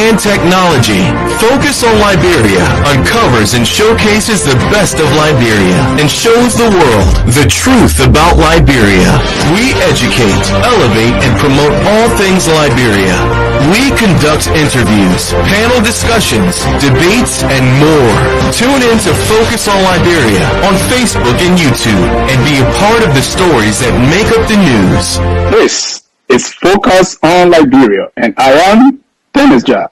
and technology. Focus on Liberia uncovers and showcases the best of Liberia and shows the world the truth about Liberia. We educate, elevate, and promote all things Liberia. We conduct interviews, panel discussions, debates, and more. Tune in to Focus on Liberia on Facebook and YouTube and be a part of the stories that make up the news. This is Focus on Liberia, and I am Dennis Jai.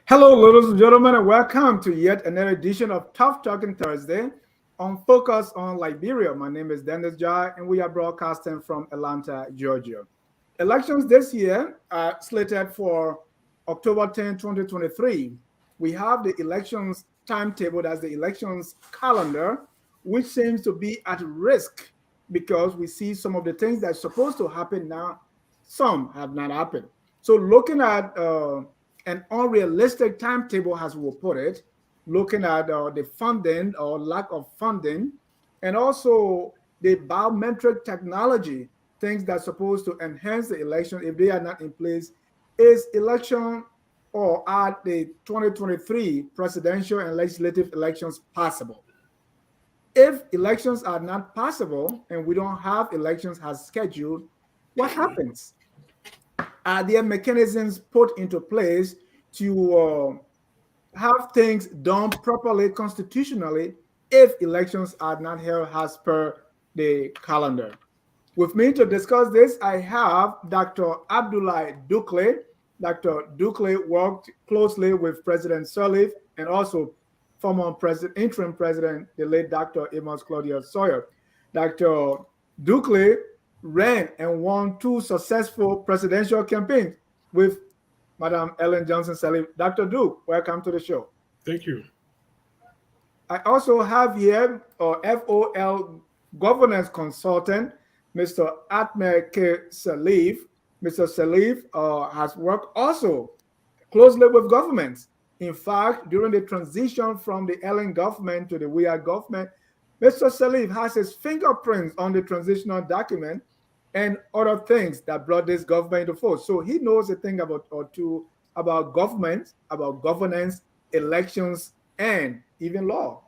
Hello, ladies and gentlemen, and welcome to yet another edition of Tough Talking Thursday on Focus on Liberia. My name is Dennis Jai, and we are broadcasting from Atlanta, Georgia. Elections this year are slated for October 10, 2023. We have the elections timetable, that's the elections calendar, which seems to be at risk because we see some of the things that are supposed to happen now, some have not happened. So looking at an unrealistic timetable, as we'll put it, looking at the funding or lack of funding, and also the biometric technology, things that are supposed to enhance the election, if they are not in place, is election or are the 2023 presidential and legislative elections possible? If elections are not possible and we don't have elections as scheduled, what happens? Are there mechanisms put into place to have things done properly constitutionally if elections are not held as per the calendar? With me to discuss this, I have Dr. Abdoulaye Douklé. Dr. Douklé worked closely with President Sirleaf and also former interim president, the late Dr. Amos Claudius Sawyer. Dr. Douklé ran and won 2 successful presidential campaigns with Madam Ellen Johnson Sirleaf. Dr. Duke, welcome to the show. Thank you. I also have here FOL governance consultant, Mr. Atmer K. Sirleaf. Mr. Sirleaf has worked also closely with governments. In fact, during the transition from the Ellen government to the Weah government, Mr. Sirleaf has his fingerprints on the transitional document and other things that brought this government into force. So he knows a thing or two about government, about governance, elections, and even law.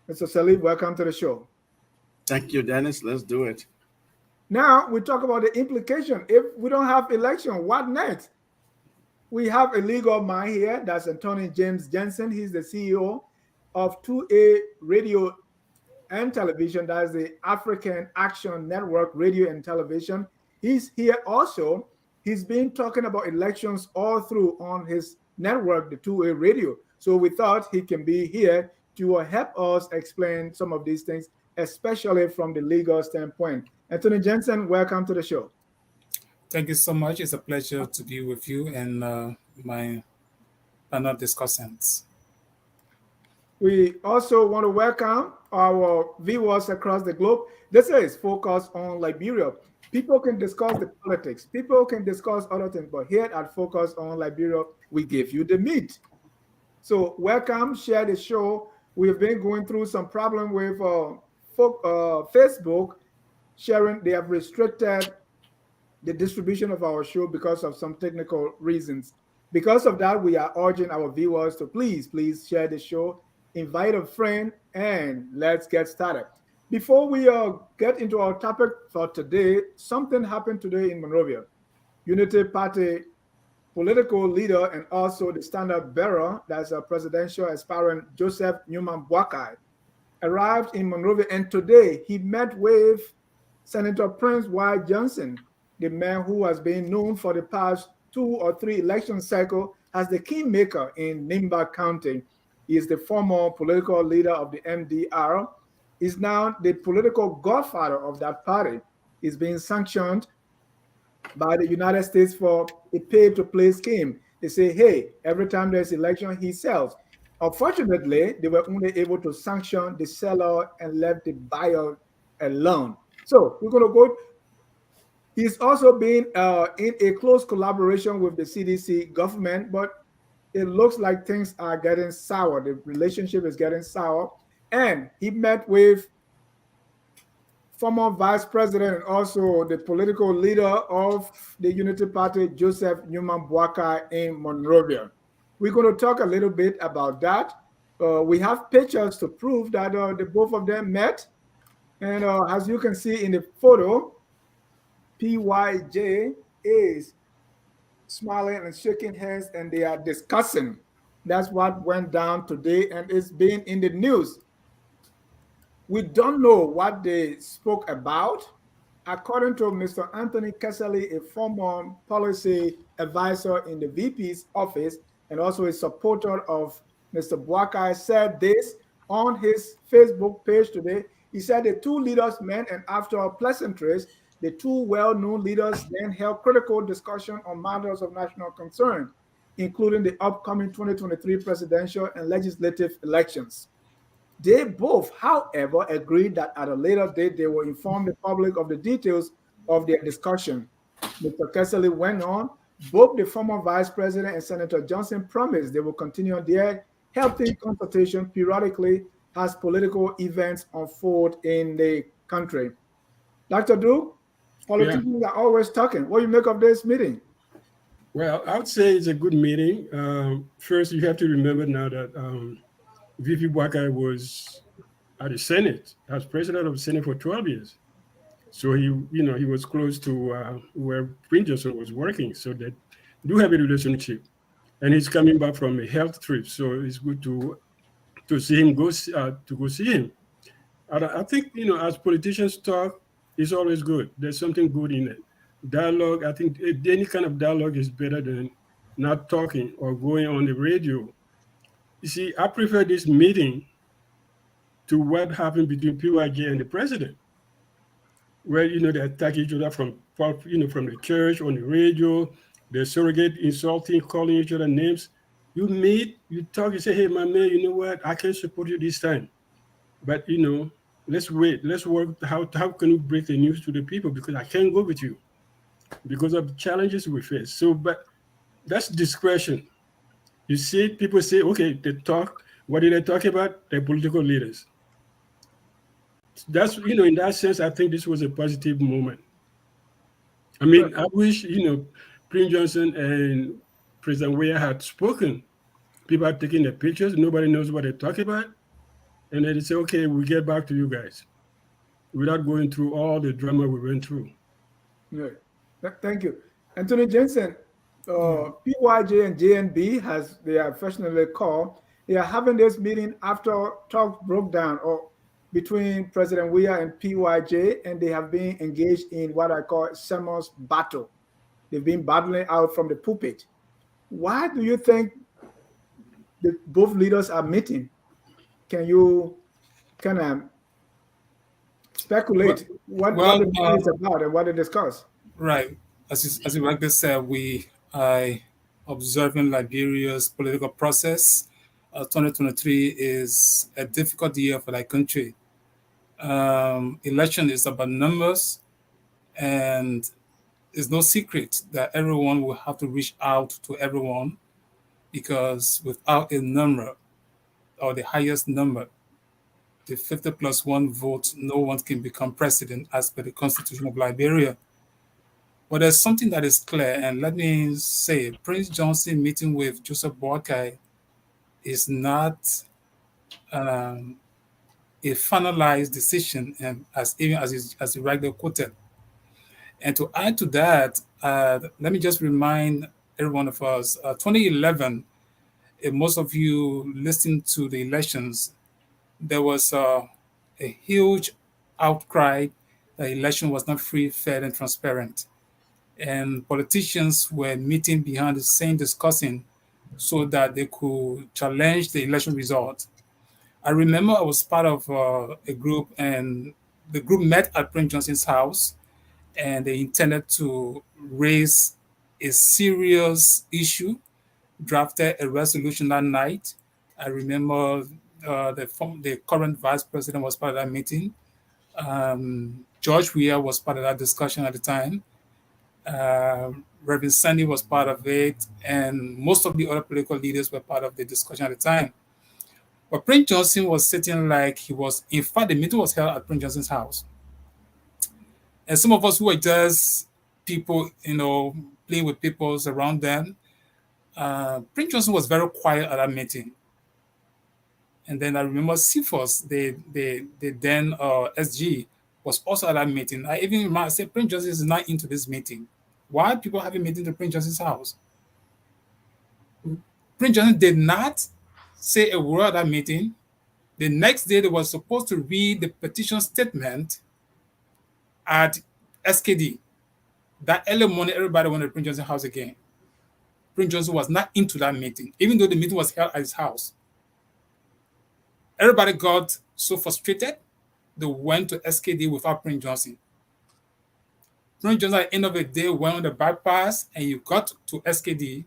Mr. Sirleaf, welcome to the show. Thank you, Dennis. Let's do it. Now we talk about the implication. If we don't have election, what next? We have a legal mind here. That's Anthony James Jensen. He's the CEO of 2A Radio and Television. That's the African Action Network Radio and Television. He's here also. He's been talking about elections all through on his network, the 2A Radio. So we thought he can be here to help us explain some of these things, especially from the legal standpoint. Anthony Jensen, welcome to the show. Thank you so much. It's a pleasure to be with you and my panel discussants. We also want to welcome our viewers across the globe. This is Focus on Liberia. People can discuss the politics. People can discuss other things, but here at Focus on Liberia, we give you the meat. So welcome, share the show. We've been going through some problem with Facebook sharing. They have restricted the distribution of our show because of some technical reasons. Because of that, we are urging our viewers to please share the show, invite a friend, and let's get started. Before we get into our topic for today, something happened today in Monrovia. Unity Party political leader and also the standard bearer, that's a presidential aspirant, Joseph Newman Boakai, arrived in Monrovia, and today he met with Senator Prince Y. Johnson, the man who has been known for the past 2 or 3 election cycles as the kingmaker in Nimba County. He is the former political leader of the MDR. He's now the political godfather of that party. He's being sanctioned by the United States for a pay-to-play scheme. They say, hey, every time there's election, he sells. Unfortunately, they were only able to sanction the seller and left the buyer alone. So we're going to go. He's also been in a close collaboration with the CDC government, but it looks like things are getting sour. The relationship is getting sour. And he met with former vice president and also the political leader of the Unity Party, Joseph Newman Boakai in Monrovia. We're going to talk a little bit about that. We have pictures to prove that the both of them met. And as you can see in the photo, PYJ is smiling and shaking hands, and they are discussing. That's what went down today, and it's been in the news. We don't know what they spoke about. According to Mr. Anthony Kessley, a former policy advisor in the VP's office and also a supporter of Mr. Boakai, said this on his Facebook page today. He said the two leaders met, and after pleasantries, the two well-known leaders then held critical discussion on matters of national concern, including the upcoming 2023 presidential and legislative elections. They both, however, agreed that at a later date they will inform the public of the details of their discussion. Mr. Kessley went on, both the former vice president and Senator Johnson promised they will continue their healthy consultation periodically as political events unfold in the country. Dr. Drew, politicians are always talking. What do you make of this meeting? Well, I would say it's a good meeting. First, you have to remember now that VP Boakai was at the Senate, as president of the Senate for 12 years. So he was close to where Prince Johnson was working. So they do have a relationship. And he's coming back from a health trip. So it's good to see him go see him. I think, as politicians talk, it's always good. There's something good in it. Dialogue, I think any kind of dialogue is better than not talking or going on the radio. You see, I prefer this meeting to what happened between PYJ and the president, where, they attack each other from the church, on the radio, they surrogate insulting, calling each other names. You meet, you talk, you say, hey, my man, you know what? I can support you this time. But, let's wait. Let's work. How can we break the news to the people? Because I can't go with you because of the challenges we face. So, but that's discretion. You see, people say, okay, they talk. What did they talk about? They're political leaders. That's, in that sense, I think this was a positive moment. I mean, I wish, Prince Johnson and President Weah had spoken. People are taking their pictures. Nobody knows what they talk about. And then they say, okay, we'll get back to you guys without going through all the drama we went through. Yeah. Thank you. Anthony Jensen, PYJ and JNB, as they are affectionately called, they are having this meeting after talks broke down between President Weah and PYJ, and they have been engaged in what I call Semon's battle. They've been battling out from the pulpit. Why do you think both leaders are meeting? Can you kind of speculate what the meeting is about and what they discuss? Right. As you rightly said, we are observing Liberia's political process. 2023 is a difficult year for that country. Election is about numbers, and it's no secret that everyone will have to reach out to everyone, because without a number or the highest number, the 50+1 vote, no one can become president as per the Constitution of Liberia. But there's something that is clear, and let me say, Prince Johnson meeting with Joseph Boakai is not a finalized decision, and as you rightly quoted. And to add to that, let me just remind every one of us, 2011, if most of you listened to the elections, there was a huge outcry that the election was not free, fair, and transparent. And politicians were meeting behind the scene discussing so that they could challenge the election result. I remember I was part of a group, and the group met at Prince Johnson's house, and they intended to raise a serious issue, drafted a resolution that night. I remember the current vice president was part of that meeting. George Weah was part of that discussion at the time. Reverend Sandy was part of it, and most of the other political leaders were part of the discussion at the time. But Prince Johnson was sitting like he was, in fact, the meeting was held at Prince Johnson's house. And some of us who were just people, playing with people around them, Prince Johnson was very quiet at that meeting. And then I remember CFOS, the then SG, was also at that meeting. I even remember I said, Prince Johnson is not into this meeting. Why are people having meeting to Prince Johnson's house? Prince Johnson did not say a word at that meeting. The next day, they were supposed to read the petition statement at SKD. That early morning, everybody went to Prince Johnson's house again. Prince Johnson was not into that meeting, even though the meeting was held at his house. Everybody got so frustrated, they went to SKD without Prince Johnson. Prince Johnson, at the end of the day, went on the bypass and you got to SKD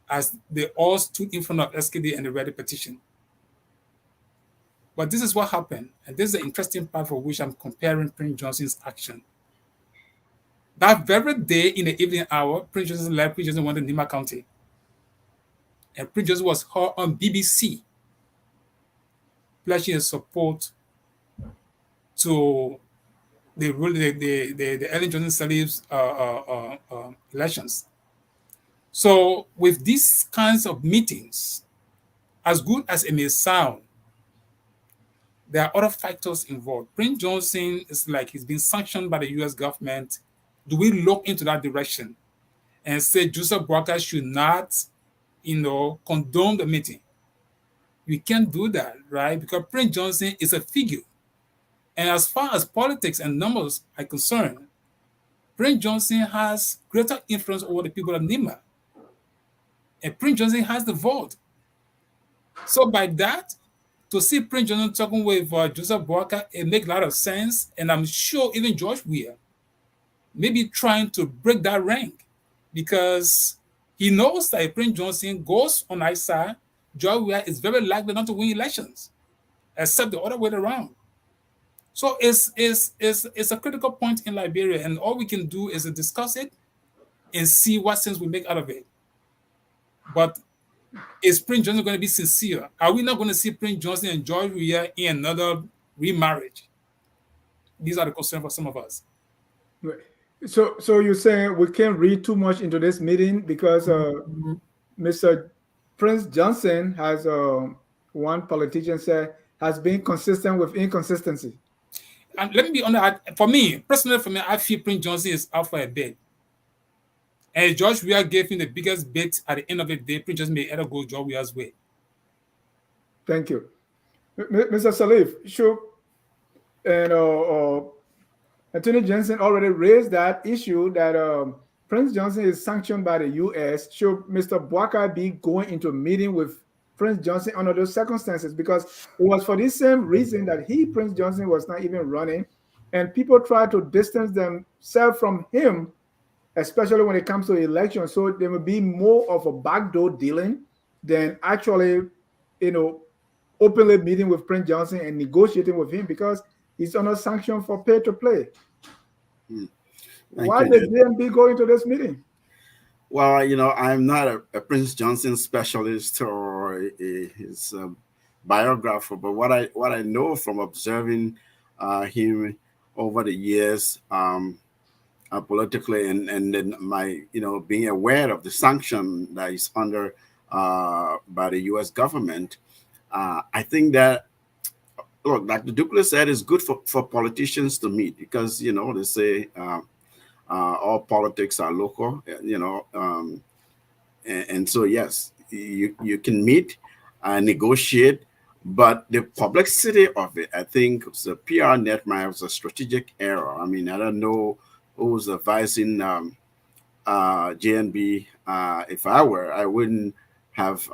as they all stood in front of SKD and they read the petition. But this is what happened. And this is the interesting part for which I'm comparing Prince Johnson's action. That very day in the evening hour, Prince Johnson left. Prince Johnson went to Nima County. And Prince Johnson was heard on BBC pledging his support to the Ellen Johnson Sirleaf's elections. So with these kinds of meetings, as good as it may sound, there are other factors involved. Prince Johnson is like he's been sanctioned by the US government. Do we look into that direction and say Joseph Boakai should not, condone the meeting? We can't do that, right? Because Prince Johnson is a figure. And as far as politics and numbers are concerned, Prince Johnson has greater influence over the people of Nima. And Prince Johnson has the vote. So by that, to see Prince Johnson talking with Joseph Boakai, it makes a lot of sense. And I'm sure even George Weah may be trying to break that rank because he knows that if Prince Johnson goes on his side, George Weah is very likely not to win elections, except the other way around. So it's a critical point in Liberia, and all we can do is to discuss it and see what sense we make out of it. But is Prince Johnson going to be sincere? Are we not going to see Prince Johnson and George Weah in another remarriage? These are the concerns for some of us. So you're saying we can't read too much into this meeting because Mr. Prince Johnson has, one politician said, has been consistent with inconsistency. And let me be honest, personally, I feel Prince Johnson is out for a bid. And George Weah gave him the biggest bid at the end of the day. Prince Johnson may either go George Weah's way. Thank you. Mr. Sirleaf, sure. And Attorney Johnson already raised that issue that Prince Johnson is sanctioned by the U.S. Should Mr. Boakai be going into a meeting with Prince Johnson under those circumstances? Because it was for this same reason that Prince Johnson, was not even running, and people try to distance themselves from him, especially when it comes to elections. So there will be more of a backdoor dealing than actually, openly meeting with Prince Johnson and negotiating with him because he's under sanction for pay to play. Why did DMB go into this meeting? Well, I'm not a Prince Johnson specialist or his biographer, but what I know from observing him over the years politically, and then my being aware of the sanction that is under by the U.S. government, I think that, look, like the Douglas said, it's good for politicians to meet because they say all politics are local, and so yes, you can meet and negotiate, but the publicity of it, I think, was a PR network, was a strategic error. I mean, I don't know who was advising JNB. If I were, I wouldn't have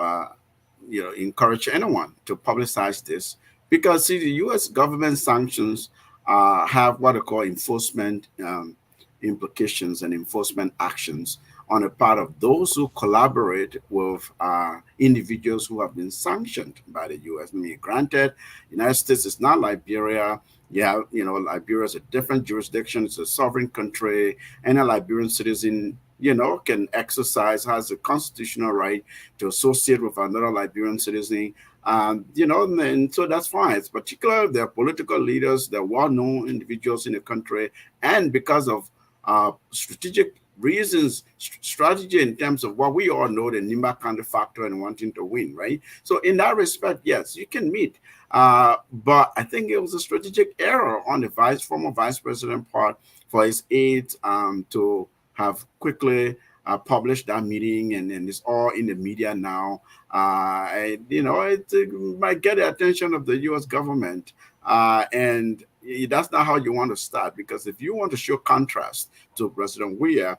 encouraged anyone to publicize this because see, the U.S. government sanctions have what they call enforcement implications and enforcement actions on the part of those who collaborate with individuals who have been sanctioned by the U.S. I mean, granted, United States is not Liberia. Liberia is a different jurisdiction. It's a sovereign country. Any Liberian citizen can exercise, has a constitutional right to associate with another Liberian citizen. And so that's fine. It's particularly they're political leaders, they're well-known individuals in the country, and because of strategic reasons, strategy in terms of what we all know, the Nimba County factor and wanting to win, right? So in that respect, yes, you can meet. But I think it was a strategic error on the former vice president part for his aides to have quickly published that meeting, and it's all in the media now. It might get the attention of the U.S. government, and that's not how you want to start. Because if you want to show contrast to President Weah,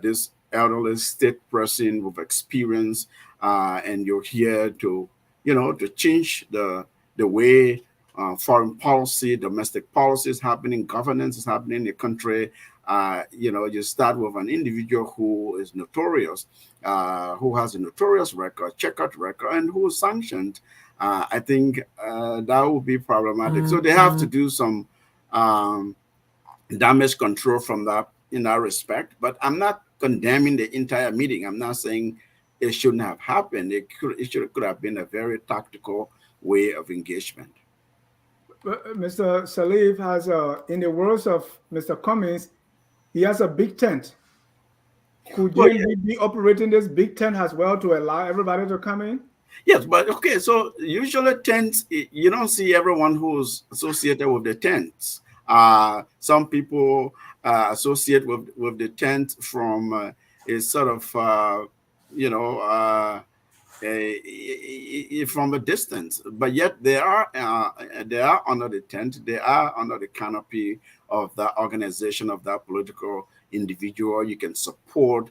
this elderly state person with experience, and you're here to change the way foreign policy, domestic policy is happening, governance is happening in the country. You start with an individual who is notorious, who has a notorious record, checkered record, and who is sanctioned. I think that would be problematic. So they have to do some damage control from that in that respect. But I'm not condemning the entire meeting. I'm not saying it shouldn't have happened. It could have been a very tactical way of engagement. Mr. Salif has, in the words of Mr. Cummings, he has a big tent. Could you be operating this big tent as well to allow everybody to come in? Yes, but okay, so usually tents, you don't see everyone who's associated with the tents. Some people associate with the tent from a sort of, from a distance, but yet they are under the tent, they are under the canopy of that organization, of that political individual. You can support,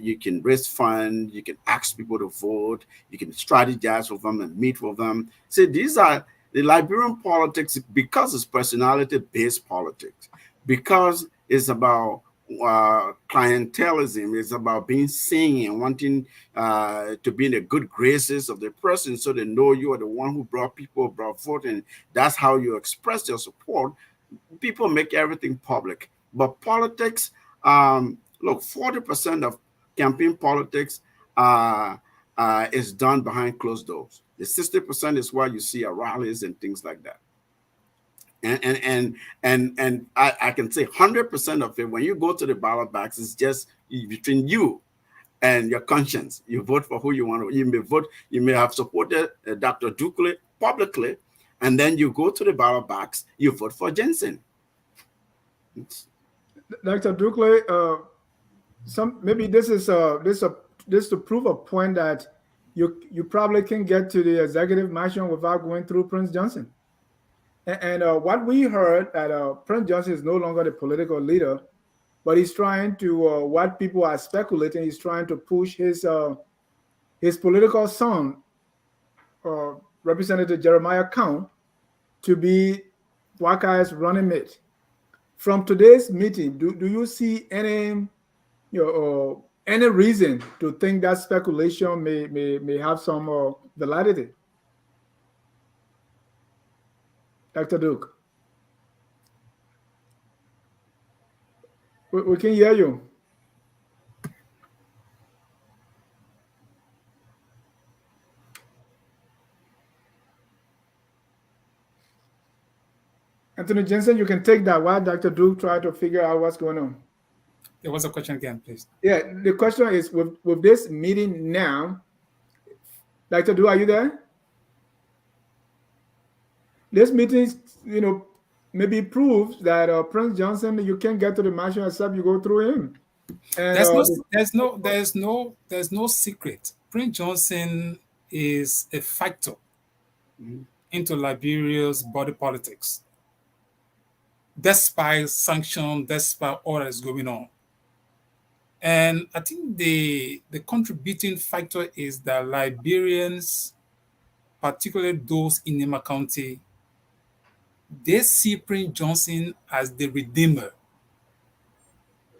you can raise funds, you can ask people to vote, you can strategize with them and meet with them. See, these are the Liberian politics, because it's personality-based politics, because it's about clientelism, it's about being seen and wanting to be in the good graces of the person, so they know you are the one who brought vote, and that's how you express your support. People make everything public. But politics, look, 40% of campaign politics is done behind closed doors. The 60% is why you see rallies and things like that. And I can say 100% of it, when you go to the ballot box, it's just between you and your conscience. You vote for who you want to. You may have supported Dr. Dukley publicly, and then you go to the ballot box, you vote for Jensen. Dr. Dukley, maybe this is to prove a point that you probably can get to the executive mansion without going through Prince Johnson. And what we heard that Prince Johnson is no longer the political leader, but he's trying to, what people are speculating, he's trying to push his political son, Representative Jeremiah Count, to be Wakai's running mate. From today's meeting, do you see any reason to think that speculation may have some validity? Dr. Duke. We can hear you. Anthony Jensen, you can take that while Dr. Duke try to figure out what's going on. There was a question again, please. Yeah, the question is with this meeting now, Dr. Duke, are you there? This meeting, maybe proves that Prince Johnson, you can't get to the mansion except you go through him. And, there's no secret. Prince Johnson is a factor into Liberia's body politics, despite sanctions, despite all that is going on. And I think the contributing factor is that Liberians, particularly those in Nema County, they see Prince Johnson as the redeemer.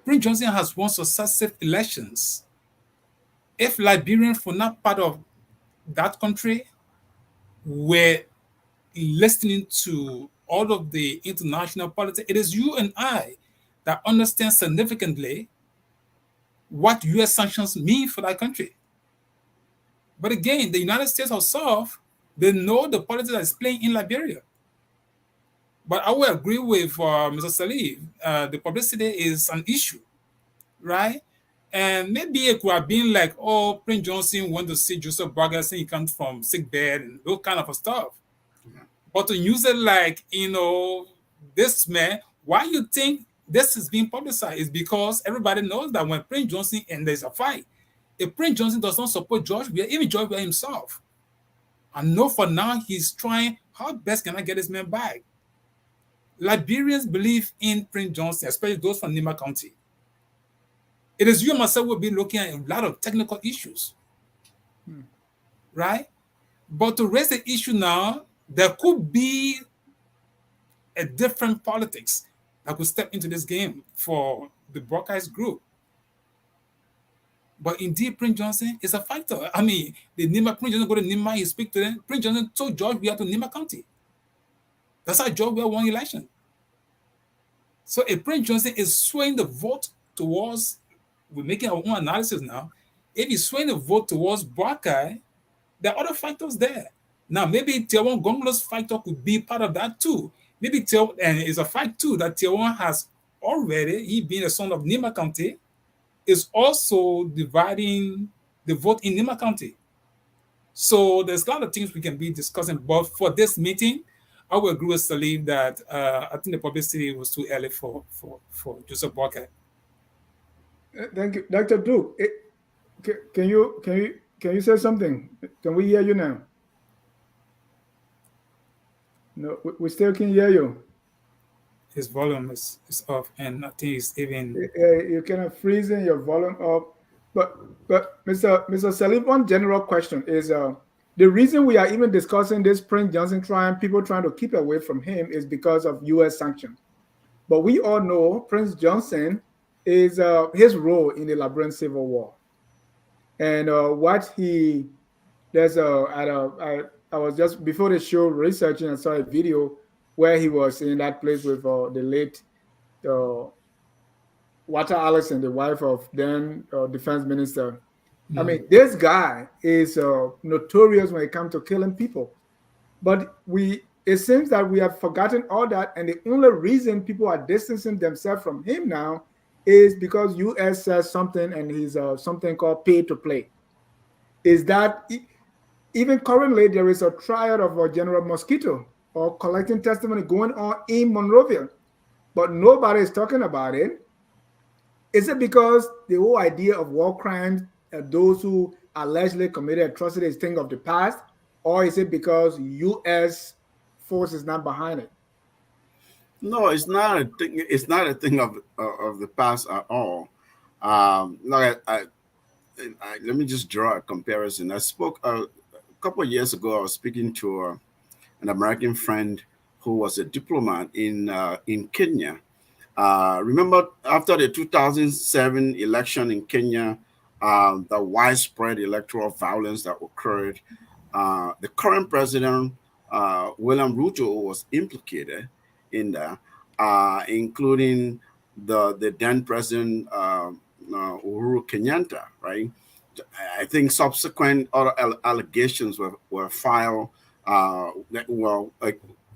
Prince Johnson has won successive elections. If Liberians were not part of that country, were listening to all of the international politics, it is you and I that understand significantly what U.S. sanctions mean for that country. But again, the United States herself, they know the politics that is playing in Liberia. But I will agree with Mr. Salif. The publicity is an issue, right? And maybe it could have been like, oh, Prince Johnson went to see Joseph Boakai saying he comes from sick bed and those kind of stuff. Yeah. But to use it like, this man, why you think this is being publicized is because everybody knows that when Prince Johnson and there's a fight, if Prince Johnson does not support George Weah, even George Weah himself, I know for now he's trying, how best can I get this man back? Liberians believe in Prince Johnson, especially those from Nima County. It is you and myself will be looking at a lot of technical issues, right? But to raise the issue now, there could be a different politics that could step into this game for the Buckeyes group. But indeed, Prince Johnson is a factor. I mean, the Prince Johnson go to Nima, he speak to them. Prince Johnson told George Weah to Nima County. That's how George Weah won election. So if Prince Johnson is swaying the vote towards, we're making our own analysis now, if he's swaying the vote towards Buckeye, there are other factors there. Now, maybe Tiawan Gongolo's factor could be part of that too. Maybe and it's a fact too that Tiawan has already, he being a son of Nima County, is also dividing the vote in Nima County. So there's a lot of things we can be discussing. But for this meeting, I will agree with Salim that I think the publicity was too early for Joseph Boakai. Thank you, Dr. Duke. Can you say something? Can we hear you now? No, we still can hear you. His volume is off, and I think it's even. You're kind of freezing your volume up. But Mr. Salim, one general question is the reason we are even discussing this Prince Johnson trial, people trying to keep away from him, is because of U.S. sanctions. But we all know Prince Johnson is his role in the Liberian Civil War, and what he there's I was just before the show researching and saw a video where he was in that place with the late Walter Allison, the wife of then defense minister. I mean, this guy is notorious when it comes to killing people. But it seems that we have forgotten all that, and the only reason people are distancing themselves from him now is because U.S. says something, and he's something called pay to play. Is that even currently there is a trial of General Mosquito or collecting testimony going on in Monrovia, but nobody is talking about it. Is it because the whole idea of war crimes, those who allegedly committed atrocities, thing of the past, or is it because U.S. force is not behind it? No, it's not a thing. It's not a thing of the past at all. Let me just draw a comparison. I spoke a couple of years ago. I was speaking to an American friend who was a diplomat in Kenya. Remember, after the 2007 election in Kenya, the widespread electoral violence that occurred, the current president, William Ruto, was implicated in that, including the then president, Uhuru Kenyatta, right? I think subsequent other allegations were filed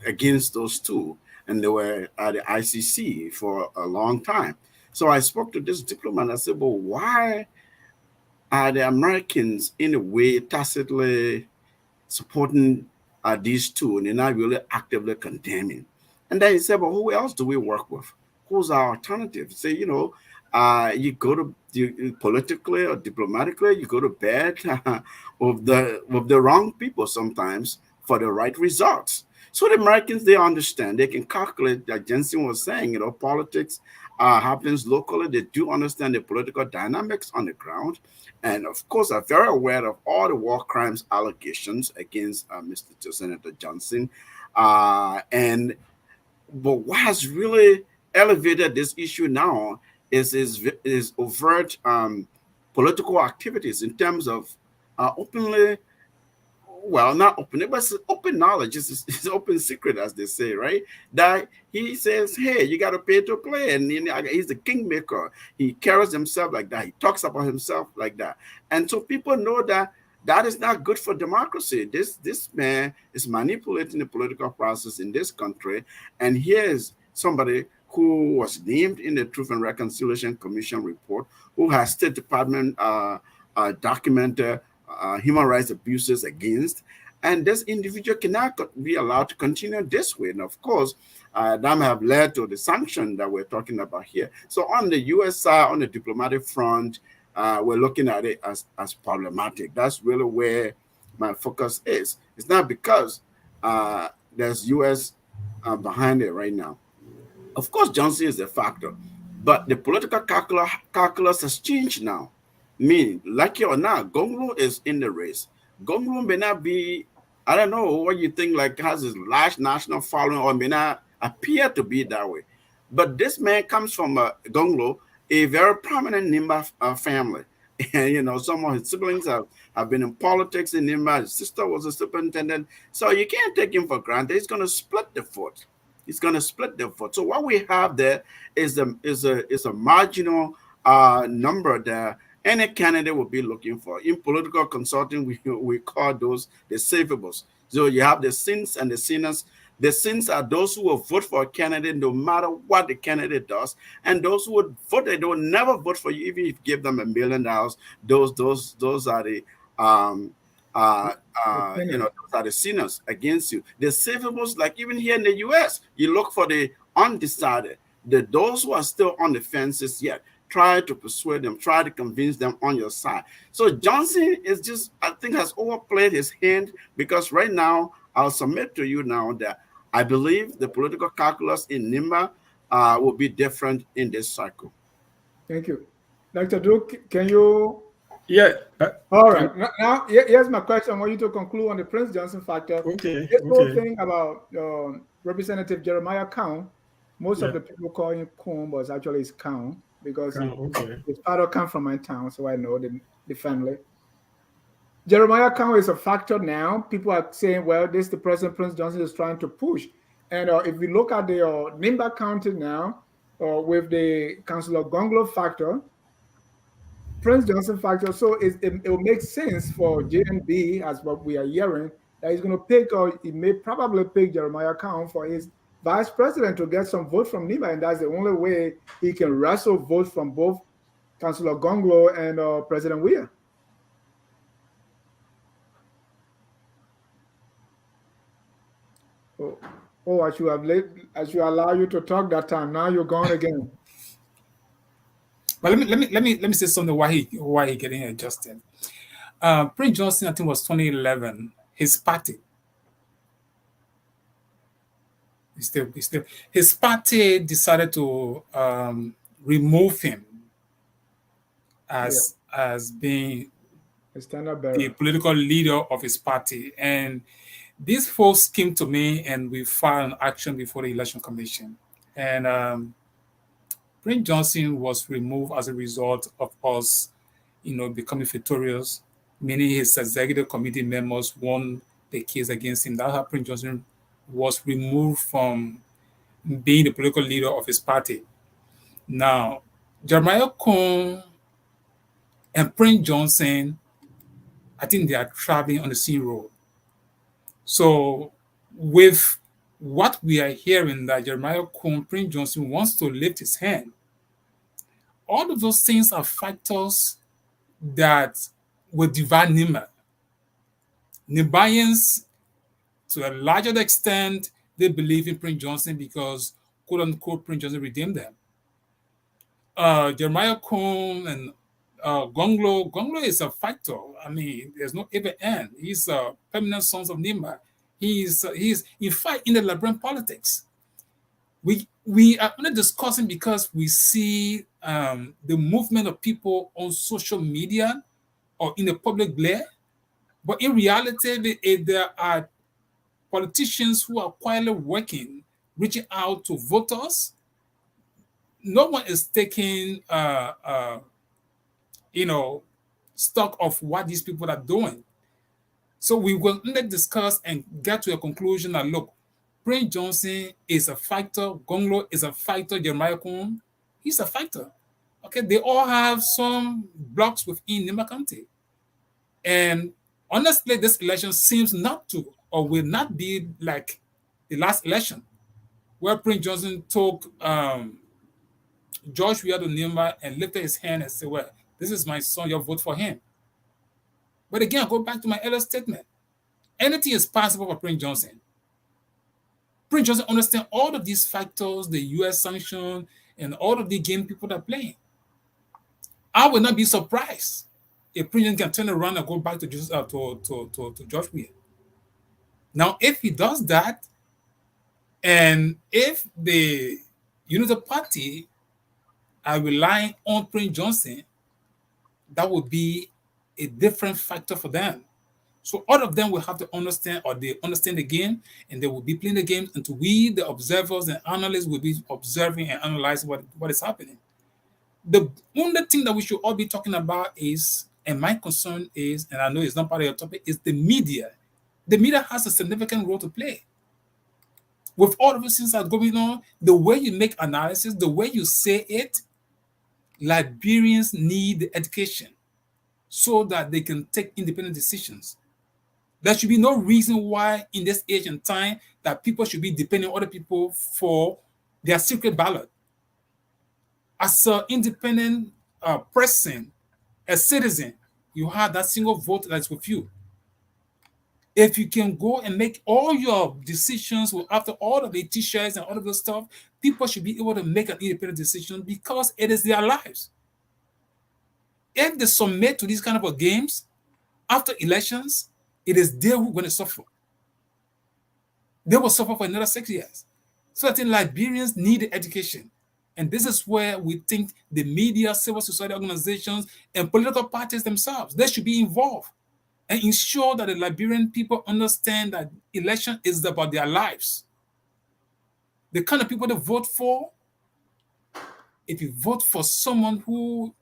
against those two, and they were at the ICC for a long time. So I spoke to this diplomat. I said, well, why are the Americans in a way tacitly supporting these two, and they're not really actively condemning? And then he said, well, who else do we work with? Who's our alternative? Say, you go to politically or diplomatically, you go to bed with the wrong people sometimes for the right results. So the Americans, they understand, they can calculate, like Jensen was saying, politics happens locally. They do understand the political dynamics on the ground. And of course, are very aware of all the war crimes allegations against Senator Johnson. But what has really elevated this issue now is overt political activities in terms of openly well, not open, but it's open knowledge. It's open secret, as they say, right? That he says, hey, you got to pay to play. And he's the kingmaker. He carries himself like that. He talks about himself like that. And so people know that that is not good for democracy. This man is manipulating the political process in this country. And here's somebody who was named in the Truth and Reconciliation Commission report, who has State Department documented human rights abuses against. And this individual cannot be allowed to continue this way. And of course, that have led to the sanction that we're talking about here. So on the U.S. side, on the diplomatic front, we're looking at it as problematic. That's really where my focus is. It's not because there's U.S. Behind it right now. Of course, Johnson is a factor, but the political calculus has changed now. Meaning, like it or not, Gonglo is in the race. Gonglo may not be, I don't know what you think, like has a large national following or may not appear to be that way. But this man comes from Gonglo, a very prominent Nimba family. And, some of his siblings have been in politics in Nimba. His sister was a superintendent. So you can't take him for granted. He's going to split the vote. He's going to split the vote. So what we have there is a marginal number that any candidate will be looking for. In political consulting, we call those the savables. So you have the sins and the sinners. The sins are those who will vote for a candidate no matter what the candidate does, and those who would vote, they will never vote for you even if you give them $1 million. Those are the those are the sinners against you. The savables, like even here in the U.S., you look for the undecided, those who are still on the fences yet. Try to persuade them, try to convince them on your side. So Johnson is just, I think, has overplayed his hand, because right now, I'll submit to you now that I believe the political calculus in Nimba will be different in this cycle. Thank you. Dr. Duke, can you? Yeah. All right. Now, here's my question. I want you to conclude on the Prince Johnson factor. Okay. This whole thing about Representative Jeremiah Count, most of the people call him Coon, but actually it's Count, because his father comes from my town, so I know the family. Jeremiah Count is a factor now. People are saying, well, this is the President Prince Johnson is trying to push. And if we look at the Nimba County now, with the Councilor Gonglo factor, Prince Johnson factor, so it will make sense for JNB, as what we are hearing, that he's going to pick, or he may probably pick Jeremiah Count for his vice president to get some vote from Nimba, and that's the only way he can wrestle votes from both Councilor Gonglo and President Weah. Oh, I should allow you to talk that time. Now you're gone again. But let me say something why he getting adjusted. Prince Johnson, I think, was 2011. His party. His party decided to remove him as being the political leader of his party. And these folks came to me and we filed an action before the Election Commission. And Prince Johnson was removed as a result of us, becoming victorious, meaning his executive committee members won the case against him. That's how Prince Johnson was removed from being the political leader of his party. Now, Jeremiah Cohn and Prince Johnson, I think they are traveling on the same road. So with what we are hearing, that Jeremiah Cohn, Prince Johnson wants to lift his hand, all of those things are factors that will divide Nimba. Nimbayans, to a larger extent, they believe in Prince Johnson because, quote unquote, Prince Johnson redeemed them. Jeremiah Cohn and Gonglo is a factor. I mean, there's no even end. He's a permanent son of Nimba. He's in fact in the labyrinth politics. We are only discussing because we see the movement of people on social media or in the public glare, but in reality, there are politicians who are quietly working, reaching out to voters. No one is taking stock of what these people are doing. So we will discuss and get to a conclusion that, look, Prince Johnson is a fighter, Gonglo is a fighter, Jeremiah Kuhn, he's a fighter. Okay, they all have some blocks within Nimba County. And honestly, this election seems not to or will not be like the last election, where Prince Johnson took George Weah Nimba and lifted his hand and said, well, this is my son, you vote for him. But again, I go back to my earlier statement. Anything is possible for Prince Johnson. Prince Johnson understands all of these factors, the U.S. sanction, and all of the game people are playing. I would not be surprised if Prince Johnson can turn around and go back to George Weah. Now, if he does that, and if the Unity Party are relying on Prince Johnson, that would be a different factor for them. So all of them will have to understand, or they understand the game, and they will be playing the game until we, the observers and analysts, will be observing and analyzing what is happening. The only thing that we should all be talking about is, and my concern is, and I know it's not part of your topic, is the media. The media has a significant role to play. With all of these things that are going on, the way you make analysis, the way you say it, Liberians need education so that they can take independent decisions. There should be no reason why in this age and time that people should be depending on other people for their secret ballot. As an independent person, a citizen, you have that single vote that's with you. If you can go and make all your decisions after all of the t-shirts and all of the stuff, people should be able to make an independent decision because it is their lives. If they submit to these kind of games after elections, it is they who are going to suffer. They will suffer for another 6 years. So I think Liberians need education. And this is where we think the media, civil society organizations, and political parties themselves, they should be involved and ensure that the Liberian people understand that election is about their lives. The kind of people they vote for, if you vote for someone who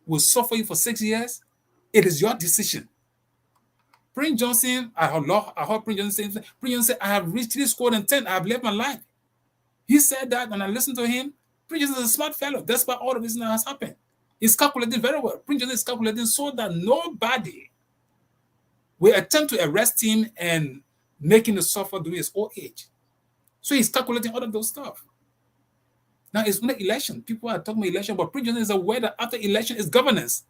will suffer you for 6 years, it is your decision. Prince Johnson, I heard Prince Johnson say, Prince Johnson said, I have reached 3 score and 10, I have lived my life. He said that, and I listened to him. Prince Johnson is a smart fellow. That's why all of this now has happened. He's calculating very well. Prince Johnson is calculating so that nobody will attempt to arrest him and make him suffer during his old age. So he's calculating all of those stuff. Now it's not election. People are talking about election, but Prince Johnson is aware that after election is governance.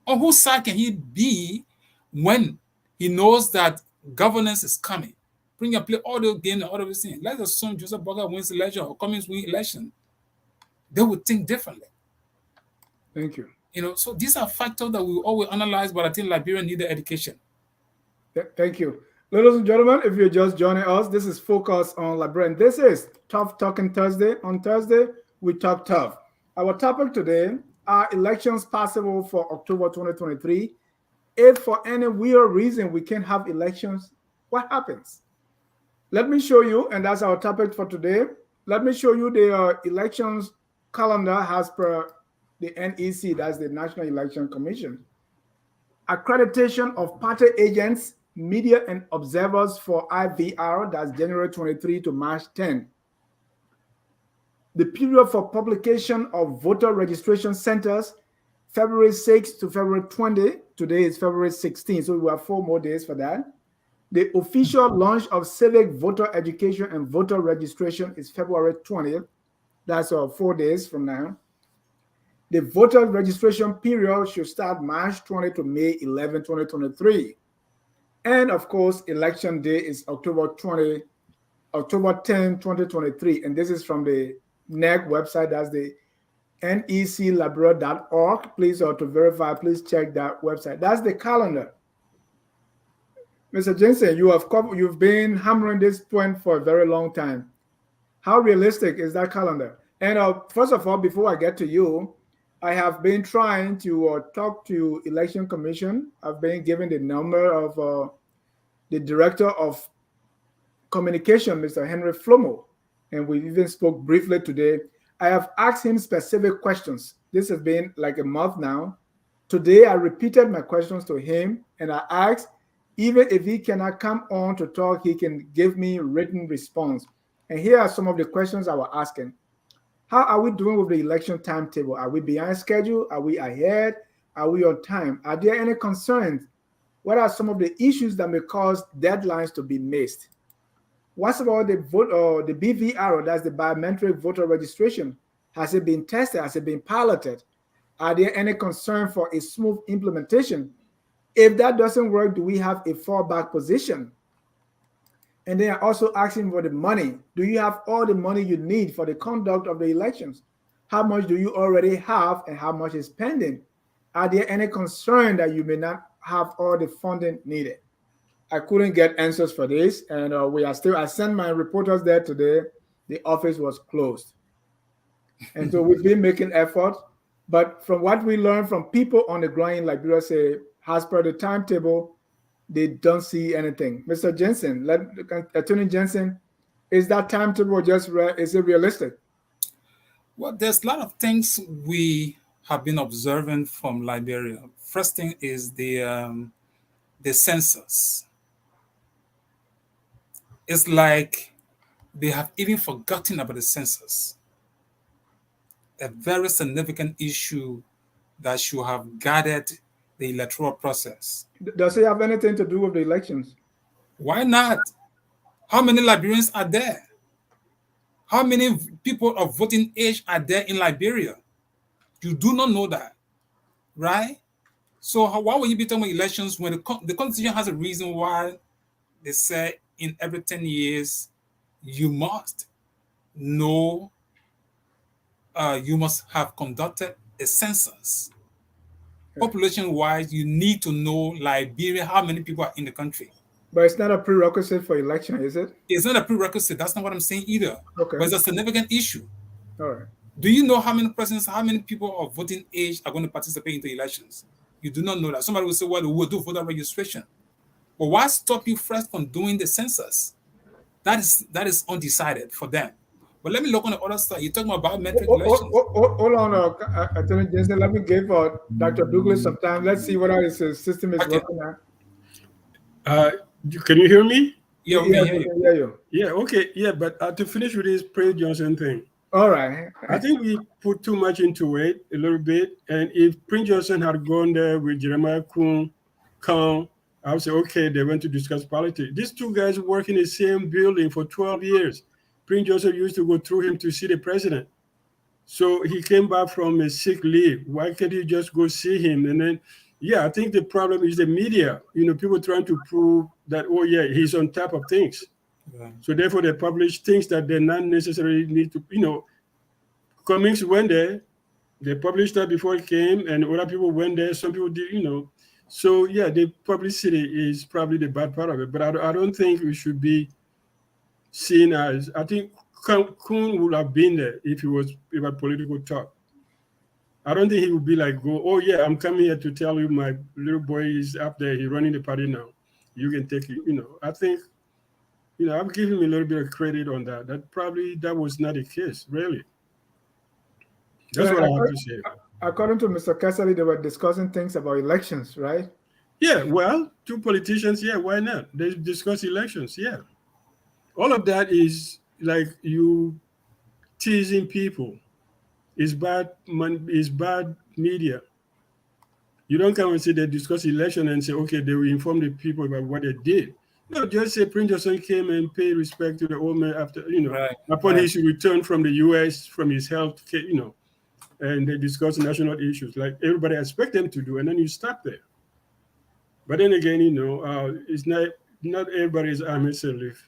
On whose side can he be when he knows that governance is coming? Bring and play all the games and all of these things. Let's assume Joseph Boga wins the election or Cummings wins election. They would think differently. Thank you. So these are factors that we always analyze, but I think Liberians need the education. Thank you. Ladies and gentlemen, if you're just joining us, this is Focus on Liberian. This is Tough Talking Thursday. On Thursday, we talk tough. Our topic today are elections possible for October 2023. If for any weird reason we can't have elections, what happens? Let me show you, and that's our topic for today. Let me show you the elections calendar as per the NEC, that's the National Election Commission. Accreditation of party agents, media, and observers for IVR, that's January 23 to March 10. The period for publication of voter registration centers, February 6 to February 20. Today is February 16, so we have 4 more days for that. The official launch of civic voter education and voter registration is February 20th. That's 4 days from now. The voter registration period should start March 20 to May 11, 2023. And of course, election day is October 10, 2023. And this is from the NEC website. That's the neclibrary.org. Please, to verify, please check that website. That's the calendar. Mr. Jensen, you've been hammering this point for a very long time. How realistic is that calendar? And first of all, before I get to you, I have been trying to talk to Election Commission. I've been given the number of the Director of Communication, Mr. Henry Flomo, and we even spoke briefly today. I have asked him specific questions. This has been like a month now. Today, I repeated my questions to him, and I asked Even if he cannot come on to talk, he can give me written response. And here are some of the questions I was asking. How are we doing with the election timetable? Are we behind schedule? Are we ahead? Are we on time? Are there any concerns? What are some of the issues that may cause deadlines to be missed? What's about the vote or the BVR, or that's the biometric voter registration? Has it been tested? Has it been piloted? Are there any concern for a smooth implementation? If that doesn't work, do we have a fallback position? And they are also asking for the money. Do you have all the money you need for the conduct of the elections? How much do you already have and how much is pending? Are there any concern that you may not have all the funding needed? I couldn't get answers for this, and I sent my reporters there today. The office was closed. And so we've been making effort. But from what we learned from people on the ground in Liberia, say, as per the timetable, they don't see anything. Mr. Jensen, Attorney Jensen, is that timetable is it realistic? Well, there's a lot of things we have been observing from Liberia. First thing is the census. It's like they have even forgotten about the census. A very significant issue that should have guided the electoral process. Does it have anything to do with the elections? Why not? How many Liberians are there? How many people of voting age are there in Liberia? You do not know that, right? So why will you be talking about elections when the Constitution has a reason why they say in every 10 years you must know, you must have conducted a census. Population-wise, you need to know Liberia, how many people are in the country. But it's not a prerequisite for election, is it? It's not a prerequisite. That's not what I'm saying either. Okay. But it's a significant issue. All right. Do you know how many people of voting age are going to participate in the elections? You do not know that. Somebody will say, well, we'll do voter registration. But why stop you first from doing the census? That is undecided for them. But let me look on the other side. You're talking about biometric elections. Hold on, Attorney Jensen. Let me give Dr. Douglas some time. Let's see what his system is working at. Can you hear me? Yeah, we can hear you. Yeah, okay. Yeah, but to finish with this Prince Johnson thing. All right. I think we put too much into it a little bit. And if Prince Johnson had gone there with Jeremiah Khan, I would say, okay, they went to discuss politics. These two guys work in the same building for 12 years. Prince Joseph used to go through him to see the president. So he came back from a sick leave. Why can't he just go see him? And then, I think the problem is the media. People trying to prove that, oh, yeah, he's on top of things. Yeah. So therefore, they publish things that they not necessarily need to, Cummings went there. They published that before he came, and other people went there. Some people did, So, the publicity is probably the bad part of it. But I don't think we should be seen as, I think Kuhn would have been there if he was about political talk. I don't think he would be like, oh yeah, I'm coming here to tell you my little boy is up there, he's running the party now. You can take it, I think, I'm giving him a little bit of credit on that. That was not the case, really. That's what I have to say. According to Mr. Cassidy, they were discussing things about elections, right? Yeah, well, two politicians, why not? They discuss elections, All of that is like you teasing people. It's bad media. You don't come and say they discuss election and say, okay, they will inform the people about what they did. No, just say Prince Johnson came and paid respect to the old man after, upon his return from the US, from his health, and they discuss national issues like everybody expect them to do, and then you stop there. But then again, it's not everybody's army live.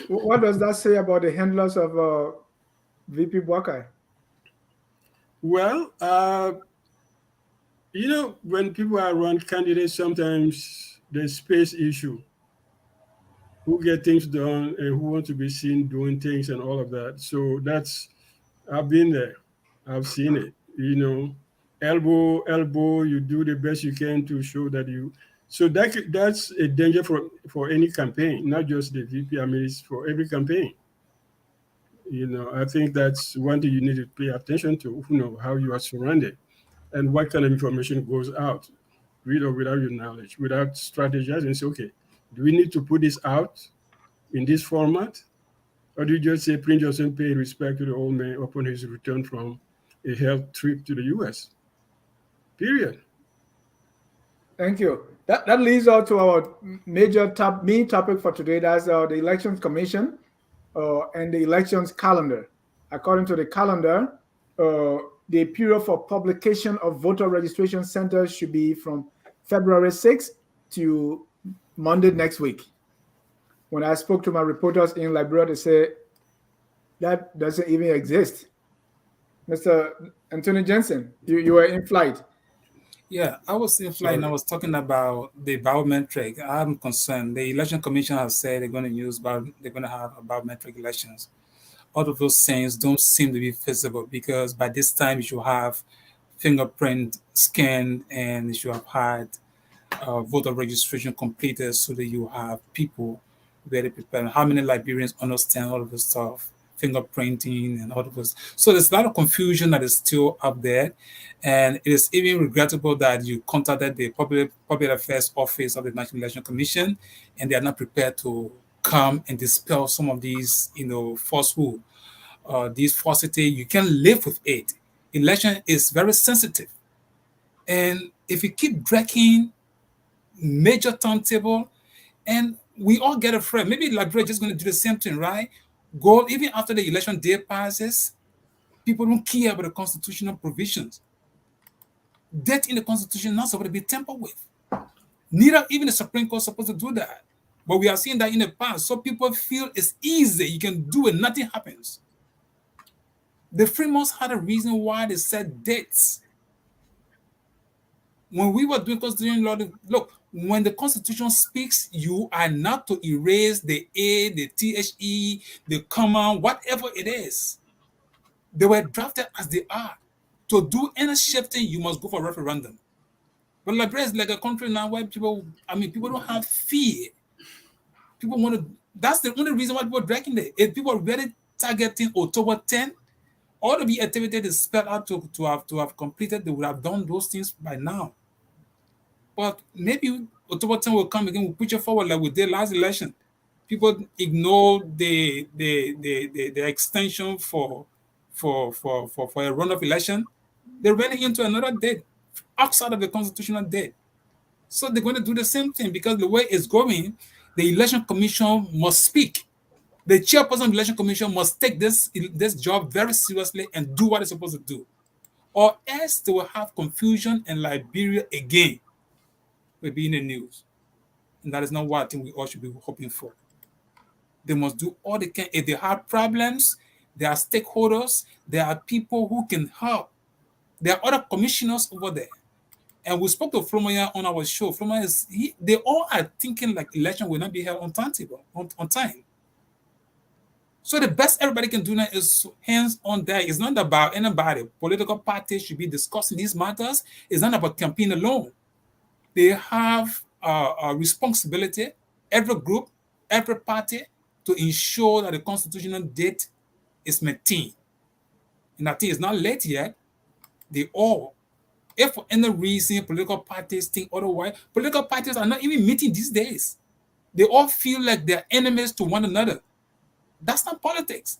What does that say about the handlers of VP Bwakai? Well, when people are around candidates, sometimes there's space issue. Who get things done and who want to be seen doing things and all of that. So I've been there. I've seen it. Elbow, you do the best you can to show that you. So that's a danger for any campaign, not just the VP. I mean, it's for every campaign. I think that's one thing you need to pay attention to, how you are surrounded and what kind of information goes out. read or without your knowledge, without strategizing and say, okay, do we need to put this out in this format? Or do you just say Prince Joseph paid respect to the old man upon his return from a health trip to the US? Period. Thank you. That leads us to our major main topic for today. That's the Elections Commission and the elections calendar. According to the calendar, the period for publication of voter registration centers should be from February 6th to Monday next week. When I spoke to my reporters in Liberia, they say that doesn't even exist. Mr. Anthony Jensen, you were in flight. Yeah, I was in flight and I was talking about the biometric. I'm concerned. The election commission has said they're going to have a biometric elections. All of those things don't seem to be feasible because by this time you should have fingerprint scanned and you should have had voter registration completed so that you have people very prepared. How many Liberians understand all of this stuff? Fingerprinting and all of this. So there's a lot of confusion that is still up there. And it is even regrettable that you contacted the Public Affairs Office of the National Election Commission and they are not prepared to come and dispel some of these, falsehood. These falsity, you can live with it. Election is very sensitive. And if you keep dragging major turntable, and we all get afraid. Maybe Liberia is just going to do the same thing, right? Go even after the election day passes, people don't care about the constitutional provisions. That in the constitution not supposed to be tampered with. Neither even the Supreme Court is supposed to do that. But we are seeing that in the past. So people feel it's easy. You can do it. Nothing happens. The Freemans had a reason why they set dates. When we were doing constitutional law, look, when the Constitution speaks, you are not to erase the A, the THE, the comma, whatever it is. They were drafted as they are. To do any shifting, you must go for referendum. But Liberia is like a country now where people don't have fear. People want to, that's the only reason why people are dragging it. If people are really targeting October 10, all of the activity is spelled out to have completed, they would have done those things by now. But maybe October 10 will come again, we'll push it forward like we did last election. People ignore the extension for a runoff election. They ran into another date outside of the constitutional date. So they're going to do the same thing because the way it's going, the election commission must speak. The chairperson of the election commission must take this job very seriously and do what it's supposed to do. Or else they will have confusion in Liberia again. Will be in the news. And that is not what I think we all should be hoping for. They must do all they can. If they have problems, there are stakeholders, there are people who can help. There are other commissioners over there. And we spoke to Flomaya on our show. Flomaya they all are thinking like election will not be held on time. So the best everybody can do now is hands on deck. It's not about anybody. Political parties should be discussing these matters. It's not about campaign alone. They have a responsibility, every group, every party, to ensure that the constitutional date is maintained. And I think it's not late yet. They all, if for any reason political parties think otherwise, political parties are not even meeting these days. They all feel like they're enemies to one another. That's not politics.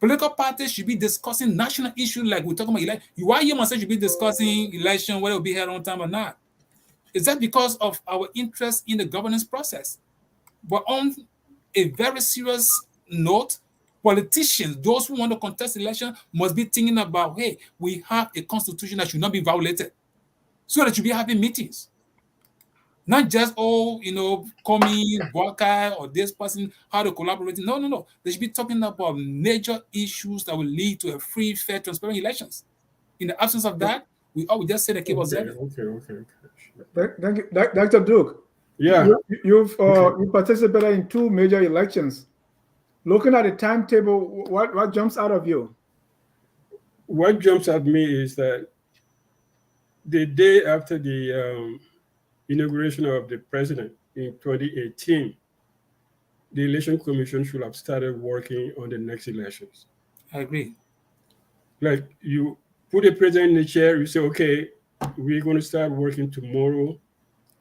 Political parties should be discussing national issues like we're talking about election. Why you must should be discussing election, whether it will be held on time or not? Is that because of our interest in the governance process? But on a very serious note, politicians, those who want to contest election, must be thinking about, hey, we have a constitution that should not be violated. So that you be having meetings. Not just, call me Boakai or this person, how to collaborate. No. They should be talking about major issues that will lead to a free, fair, transparent elections. In the absence of that, we just say the keep observing. Okay. Thank you, Dr. Duke. Yeah. You participated in 2 major elections. Looking at the timetable, what jumps out of you? What jumps at me is that the day after the inauguration of the president in 2018, the election commission should have started working on the next elections. I agree. Like you put a president in the chair, you say, okay, we're going to start working tomorrow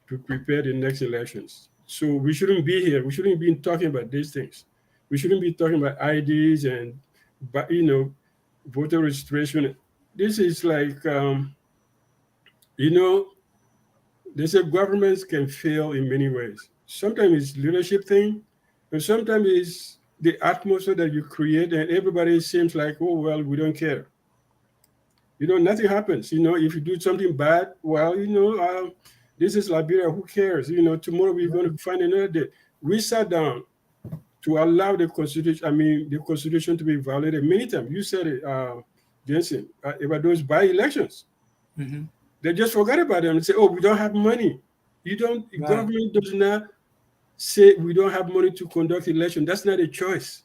to prepare the next elections. So we shouldn't be here. We shouldn't be talking about these things. We shouldn't be talking about IDs and, but voter registration. This is like, you know, they say governments can fail in many ways. Sometimes it's leadership thing, and sometimes it's the atmosphere that you create, and everybody seems like, oh well, we don't care. Nothing happens. If you do something bad, well, this is Liberia. Who cares? Tomorrow we're going to find another day. We sat down to allow the constitution. I mean, the constitution to be violated many times. You said it, Jensen, about those by-elections. Mm-hmm. They just forgot about them and say, "Oh, we don't have money." You don't. Right. Government does not say we don't have money to conduct election. That's not a choice.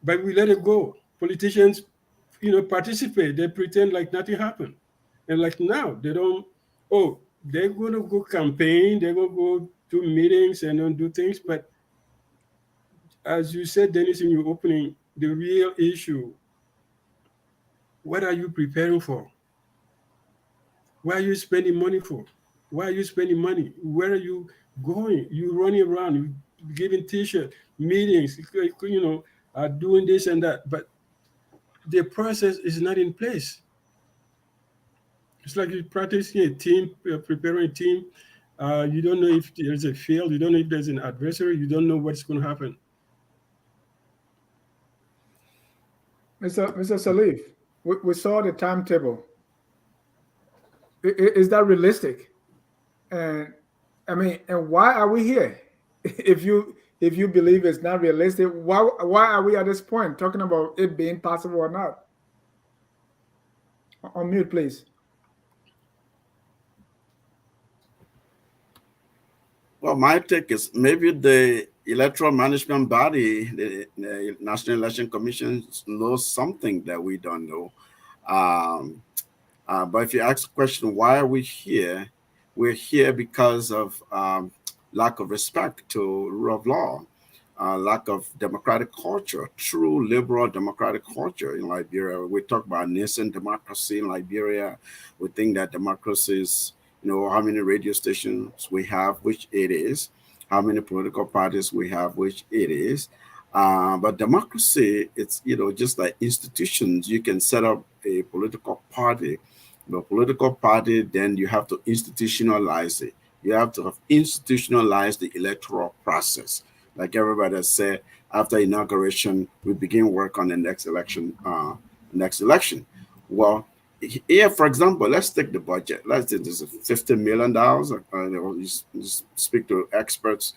But we let it go. Politicians, participate. They pretend like nothing happened, and like now they don't. Oh, they're going to go campaign. They're going to go do meetings and don't do things. But as you said, Dennis, in your opening, the real issue: what are you preparing for? Why are you spending money for? Why are you spending money? Where are you going? You running around, you giving t-shirt, meetings, doing this and that, but the process is not in place. It's like you're practicing a team, preparing a team. You don't know if there's a field. You don't know if there's an adversary. You don't know what's going to happen. Mr. Salif, we saw the timetable. Is that realistic? And I mean, and why are we here? If you believe it's not realistic, why are we at this point talking about it being possible or not? On mute, please. Well, my take is maybe the electoral management body, the National Election Commission, knows something that we don't know. But if you ask the question, why are we here? We're here because of lack of respect to rule of law, lack of democratic culture, true liberal democratic culture in Liberia. We talk about nascent democracy in Liberia. We think that democracy is, how many radio stations we have, which it is, how many political parties we have, which it is. But democracy, it's, just like institutions. You can set up a political party. The political party, then you have to institutionalize it. You have to have institutionalized the electoral process. Like everybody has said, after inauguration, we begin work on the next election. Well, here, for example, let's take the budget. Let's say this is $50 million. You speak to experts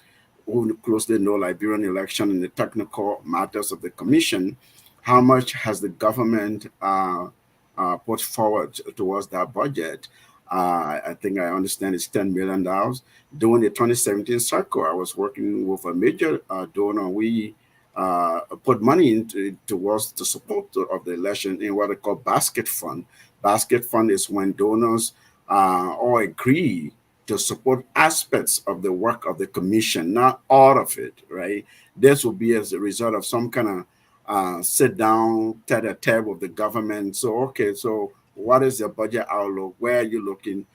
who closely know Liberian election and the technical matters of the commission. How much has the government put forward towards that budget? I think I understand it's $10 million. During the 2017 cycle, I was working with a major donor. We put money towards the support of the election in what they call basket fund. Basket fund is when donors all agree to support aspects of the work of the commission, not all of it, right? This will be as a result of some kind of sit down, tete-a-tete with the government. So, okay, so what is the budget outlook? Where are you looking?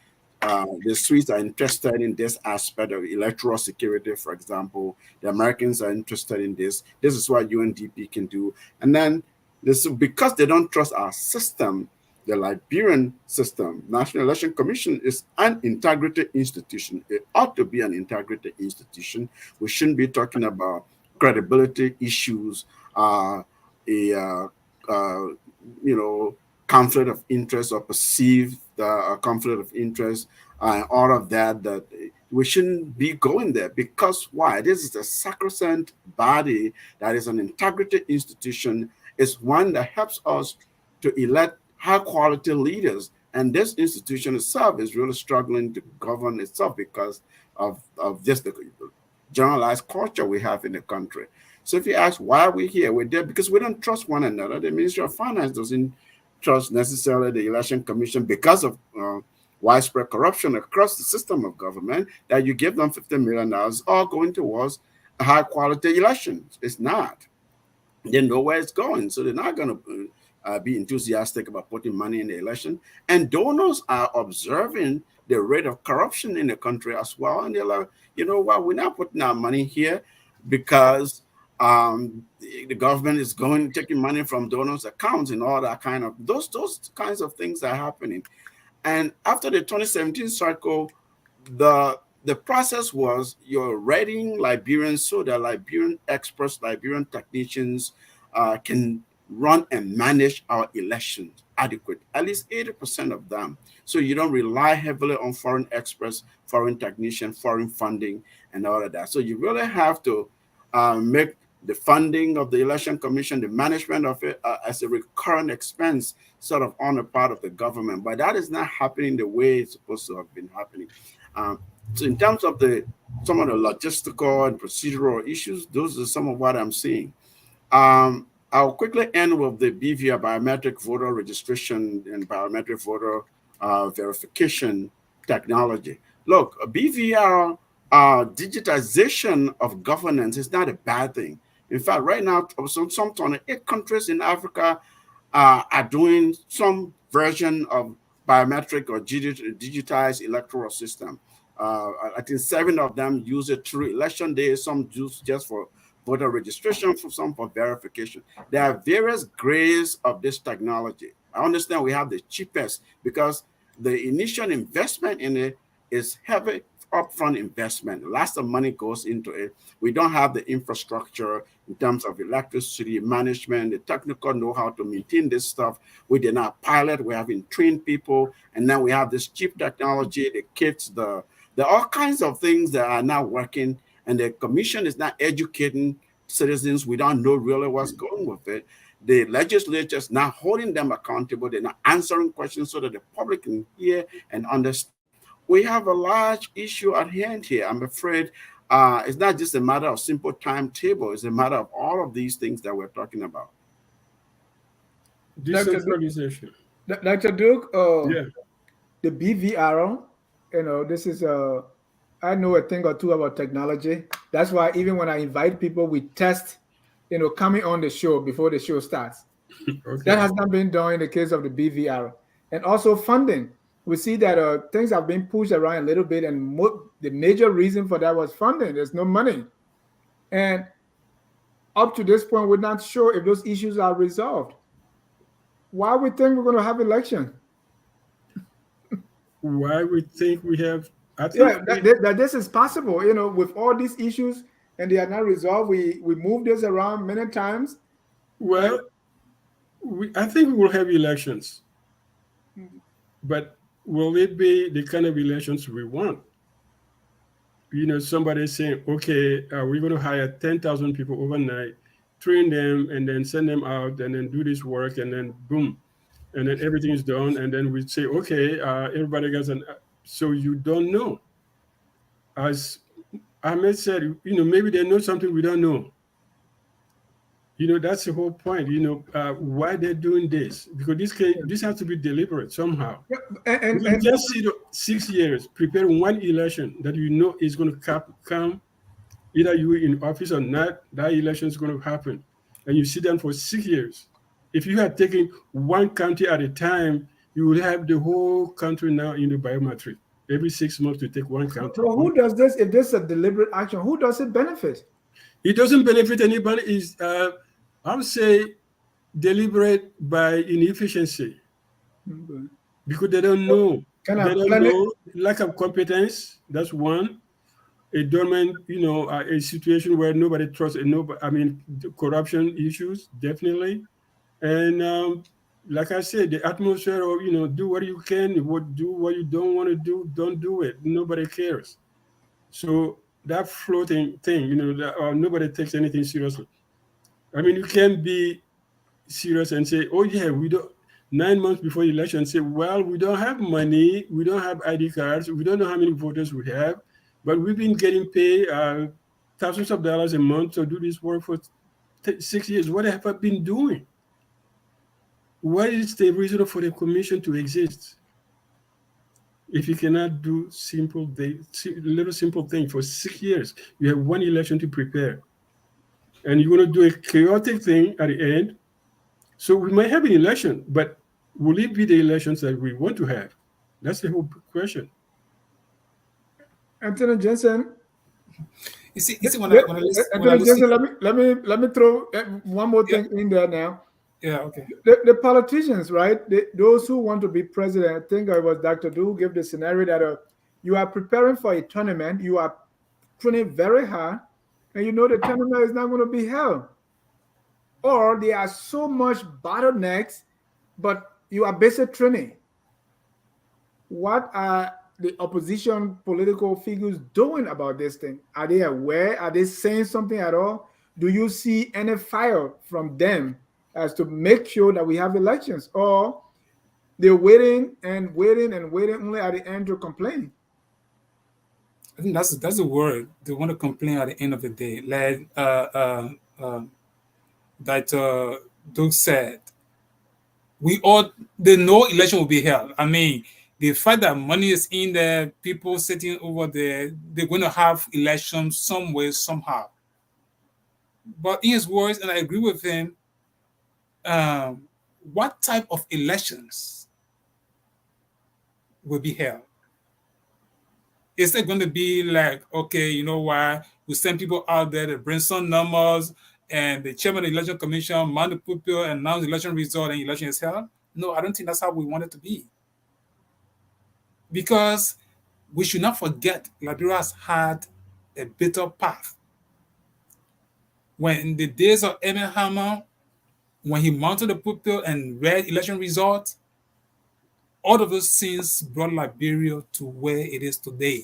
The Swedes are interested in this aspect of electoral security, for example. The Americans are interested in this. This is what UNDP can do. And then this, because they don't trust our system, the Liberian system, National Election Commission, is an integrity institution. It ought to be an integrity institution. We shouldn't be talking about credibility issues, conflict of interest or perceived conflict of interest, all of that, that we shouldn't be going there. Because why? This is a sacrosanct body that is an integrity institution. It's one that helps us to elect high quality leaders. And this institution itself is really struggling to govern itself because of this the generalized culture we have in the country. So if you ask why are we here, we're there because we don't trust one another. The Ministry of Finance doesn't trust necessarily the Election Commission because of widespread corruption across the system of government, that you give them $50 million all going towards high quality elections. It's not. They know where it's going, so they're not going to be enthusiastic about putting money in the election. And donors are observing the rate of corruption in the country as well. And they're like, you know what, we're not putting our money here because the government is taking money from donors' accounts and all that kind of, those kinds of things are happening. And after the 2017 cycle, the process was you're readying Liberians so that Liberian experts, Liberian technicians can run and manage our elections adequate, at least 80% of them. So you don't rely heavily on foreign experts, foreign technicians, foreign funding, and all of that. So you really have to make the funding of the election commission, the management of it as a recurrent expense sort of on the part of the government. But that is not happening the way it's supposed to have been happening. So in terms of some of the logistical and procedural issues, those are some of what I'm seeing. I'll quickly end with the BVR, biometric voter registration and biometric voter verification technology. Look, BVR digitization of governance is not a bad thing. In fact, right now, some 28 countries in Africa are doing some version of biometric or digitized electoral system. I think 7 of them use it through election day, some use just for voter registration, for some for verification. There are various grades of this technology. I understand we have the cheapest because the initial investment in it is heavy upfront investment. Lots of money goes into it. We don't have the infrastructure in terms of electricity management, the technical know-how to maintain this stuff. We did not pilot. We haven't trained people, and then we have this cheap technology, the kits, the all kinds of things that are not working, and the commission is not educating citizens. We don't know really what's going with it. The legislature is not holding them accountable. They're not answering questions so that the public can hear and understand. We have a large issue at hand here. I'm afraid it's not just a matter of simple timetable. It's a matter of all of these things that we're talking about. Decentralization. Dr. Duke, Yeah. the BVR, this is I know a thing or two about technology. That's why even when I invite people, we test, coming on the show before the show starts. Okay. That has not been done in the case of the BVR. And also funding. We see that things have been pushed around a little bit, and the major reason for that was funding. There's no money. And up to this point, we're not sure if those issues are resolved. Why we think we're going to have election? Why we think we have... that this is possible, with all these issues, and they are not resolved. We moved this around many times. Well, I think we will have elections. But will it be the kind of elections we want? Somebody saying, okay, we're going to hire 10,000 people overnight, train them, and then send them out, and then do this work, and then boom, and then everything is done, and then we say, okay, everybody gets an... So you don't know. As Ahmed said, maybe they know something we don't know. That's the whole point. Why they're doing this, because this has to be deliberate somehow. Yeah, and just 6 years prepare one election that is going to come, either you in office or not. That election is going to happen, and you sit down for 6 years. If you had taken one county at a time, you would have the whole country now in the biometric. Every 6 months to take one county. So who does this? If this is a deliberate action, who does it benefit? It doesn't benefit anybody. Is I would say deliberate by inefficiency, because they don't know. They don't know. Lack of competence. That's one. A dormant, a situation where nobody trusts. Corruption issues definitely, and like I said, the atmosphere of do what you can, do what you don't want to do. Don't do it. Nobody cares. So that floating thing, nobody takes anything seriously. You can be serious and say, oh yeah, we don't, 9 months before the election, say, well, we don't have money, we don't have ID cards, we don't know how many voters we have, but we've been getting paid thousands of dollars a month to do this work for 6 years. What have I been doing? What is the reason for the commission to exist? If you cannot do little simple thing for 6 years, you have one election to prepare. And you want to do a chaotic thing at the end, So we might have an election, but will it be the elections that we want to have? That's the whole question. Anthony Jensen. You see, when I Anthony listen, Jensen, let me throw one more yeah, thing in there now. yeah, okay. The politicians, right? Those who want to be president, I think it was Dr. Du gave the scenario that you are preparing for a tournament, you are training very hard, and you know the tournament is not going to be held. Or there are so much bottlenecks, but you are basic training. What are the opposition political figures doing about this thing? Are they aware? Are they saying something at all? Do you see any fire from them as to make sure that we have elections? Or they're waiting and waiting and waiting only at the end to complain? I think that's the word. They want to complain at the end of the day. Like that Doug said, they know election will be held. I mean, the fact that money is in there, people sitting over there, they're going to have elections some way, somehow. But in his words, and I agree with him, what type of elections will be held? Is it going to be like, okay, you know what, we send people out there to bring some numbers and the chairman of the election commission mount the pulpit and announce the election result and election is held? No, I don't think that's how we want it to be. Because we should not forget Liberia has had a bitter path. When in the days of Emmett Hammer, when he mounted the pulpit and read election results, all of those things brought Liberia to where it is today.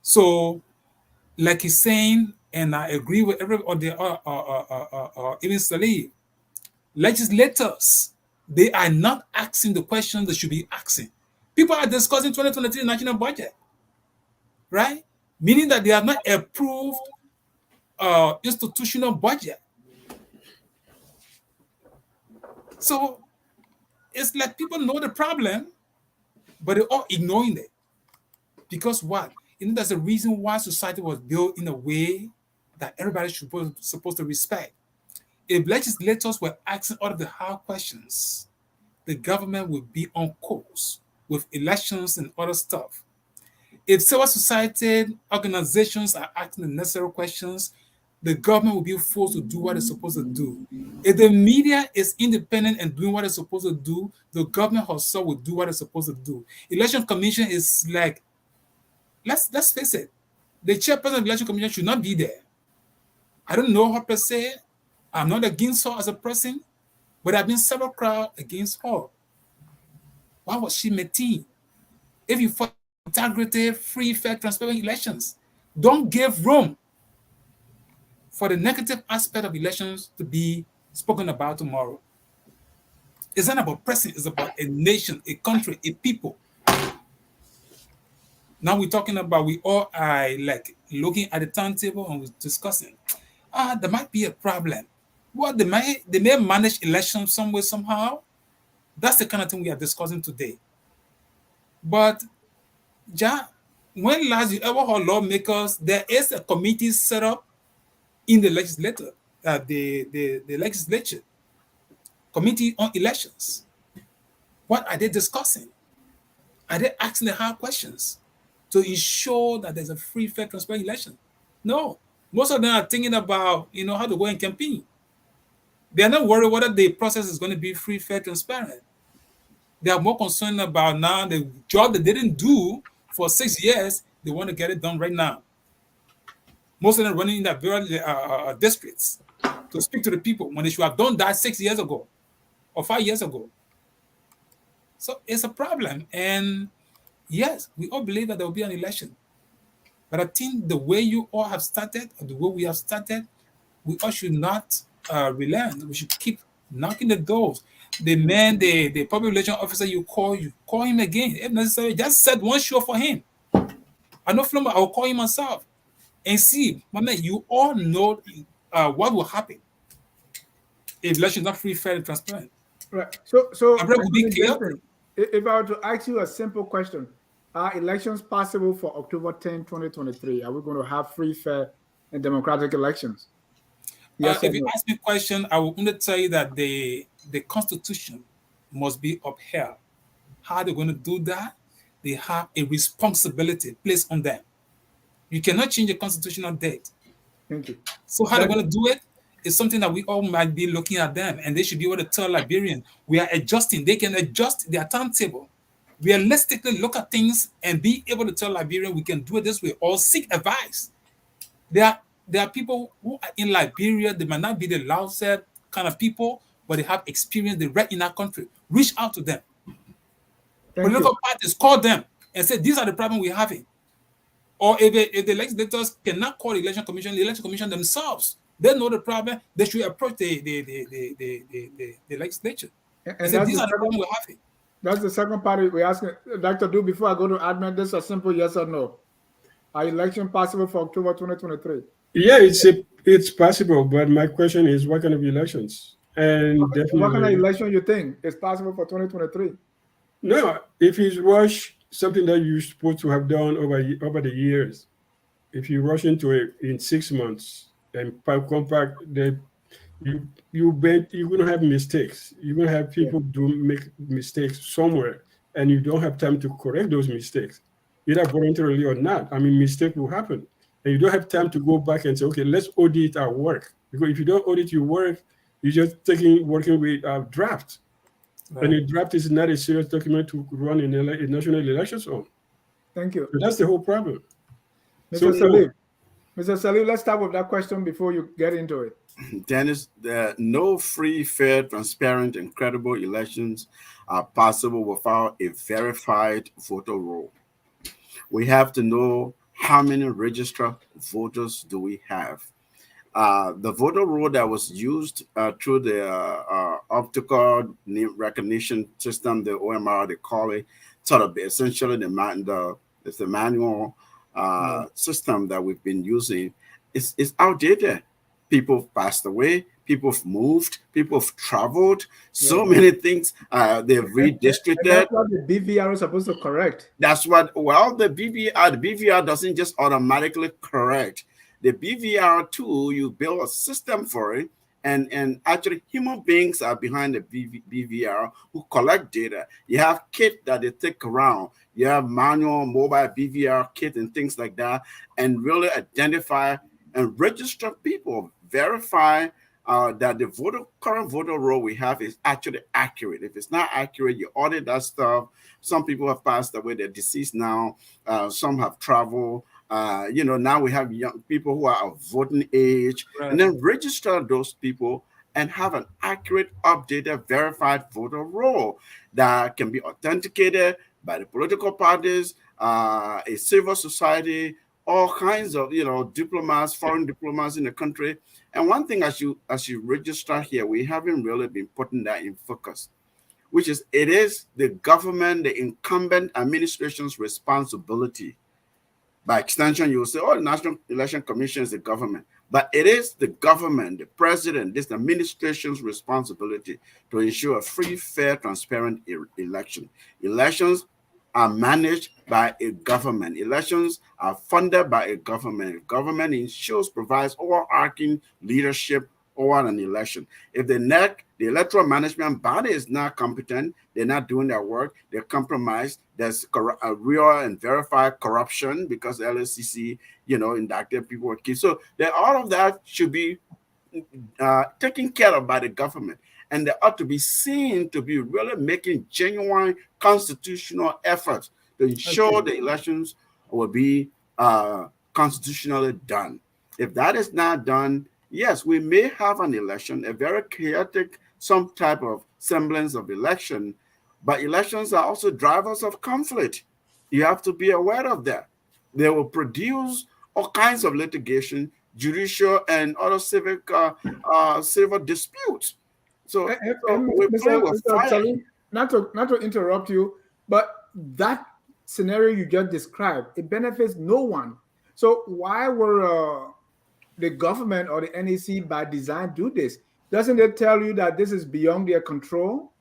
So, like he's saying, and I agree with everybody, even Salih, legislators, they are not asking the questions they should be asking. People are discussing 2023 national budget, right? Meaning that they have not approved institutional budget. So it's like people know the problem, but they're all ignoring it. Because what? That's the reason why society was built in a way that everybody should supposed to respect. If legislators were asking all of the hard questions, the government would be on course with elections and other stuff. If civil society organizations are asking the necessary questions, the government will be forced to do what it's supposed to do. If the media is independent and doing what it's supposed to do, the government also will do what it's supposed to do. Election commission is like, let's face it, the chairperson of the election commission should not be there. I don't know her per se. I'm not against her as a person, but there have been several crowds against her. Why was she maintained? If you fight integrity, free, fair, transparent elections, don't give room for the negative aspect of elections to be spoken about tomorrow. It's not about person, it's about a nation, a country, a people. Now we're talking about, we all are like looking at the timetable and we're discussing, there might be a problem. Well, they may manage elections some way, somehow. That's the kind of thing we are discussing today. But, when last you ever heard lawmakers, there is a committee set up in the legislature, the legislature, committee on elections. What are they discussing? Are they asking the hard questions to ensure that there's a free, fair, transparent election? No. Most of them are thinking about, how to go and campaign. They are not worried whether the process is going to be free, fair, transparent. They are more concerned about now the job that they didn't do for 6 years, they want to get it done right now. Most of them running in their various districts to speak to the people when they should have done that 6 years ago or 5 years ago. So it's a problem. And yes, we all believe that there will be an election. But I think the way you all have started, or the way we have started, we all should not relent. We should keep knocking the doors. The public relation officer you call him again. If necessary, just set one show for him. I know Flumba, I will call him myself and see, my man, you all know what will happen if election is not free, fair, and transparent. Right. So will be chaotic. If I were to ask you a simple question, are elections possible for October 10, 2023? Are we going to have free, fair, and democratic elections? Yes or If you no? ask me a question, I will only tell you that the Constitution must be upheld. How they're going to do that? They have a responsibility placed on them. You cannot change a constitutional date. Thank you. So how they're going to do it is something that we all might be looking at them, and they should be able to tell Liberians we are adjusting. They can adjust their timetable. Realistically, look at things and be able to tell Liberians we can do it this way or seek advice. There are people who are in Liberia. They might not be the loud-said kind of people, but they have experience. They read in our country. Reach out to them. Thank you. Political parties call them and say these are the problems we're having. Or if the legislators cannot call the election commission themselves, they know the problem. They should approach the legislature and And say that's these the are the second, problems we're having. that's the second part we're asking Dr. Do before I go to admin. This is a simple yes or no. Are election possible for October 2023? Yeah, it's possible, but my question is, what kind of elections? And Okay, so what kind of definitely, election you think is possible for 2023? no. If it's rush, something that you're supposed to have done over the years, if you rush into it in 6 months and compact, you're gonna have mistakes. You're gonna have people do make mistakes somewhere, and you don't have time to correct those mistakes, either voluntarily or not. I mean, mistake will happen, and you don't have time to go back and say, okay, let's audit our work. Because if you don't audit your work, you're just working with a draft, and a draft is not a serious document to run a national elections on. Thank you. So that's the whole problem. Mr. So Salib. Mr. Salib, let's start with that question before you get into it. Dennis, no free, fair, transparent, and credible elections are possible without a verified voter roll. We have to know how many registered voters do we have. The voter roll that was used through the optical name recognition system, the OMR, they call it, sort of essentially it's the manual system that we've been using. It's outdated. People passed away. People have moved. People have traveled. So many things. They've redistricted. And that's what the BVR is supposed to correct. That's what. Well, the BVR doesn't just automatically correct. The BVR tool, you build a system for it, and actually human beings are behind the BVR who collect data. You have kit that they take around. You have manual mobile BVR kit and things like that, and really identify and register people, verify that the current voter roll we have is actually accurate. If it's not accurate, you audit that stuff. Some people have passed away; they're deceased now. Some have traveled. Now we have young people who are of voting age, and then register those people and have an accurate, updated, verified voter roll that can be authenticated by the political parties, a civil society, all kinds of diplomats, foreign diplomats in the country. And one thing, as you register here, we haven't really been putting that in focus, which is it is the government, the incumbent administration's responsibility. By extension, you will say, oh, the National Election Commission is the government. But it is the government, the president, this administration's responsibility to ensure a free, fair, transparent election. Elections are managed by a government. Elections are funded by a government. Government ensures, provides overarching leadership over an election. If the NEC, the electoral management body, is not competent, they're not doing their work, they're compromised, there's a real and verified corruption because the LSCC, indicted people were killed. So all of that should be taken care of by the government. And they ought to be seen to be really making genuine constitutional efforts to ensure the elections will be constitutionally done. If that is not done, yes, we may have an election, a very chaotic, some type of semblance of election, but elections are also drivers of conflict. You have to be aware of that. They will produce all kinds of litigation, judicial and other civil disputes. So we play with fire. Not to interrupt you, but that scenario you just described, it benefits no one. So why were the government or the NEC by design do this? Doesn't it tell you that this is beyond their control?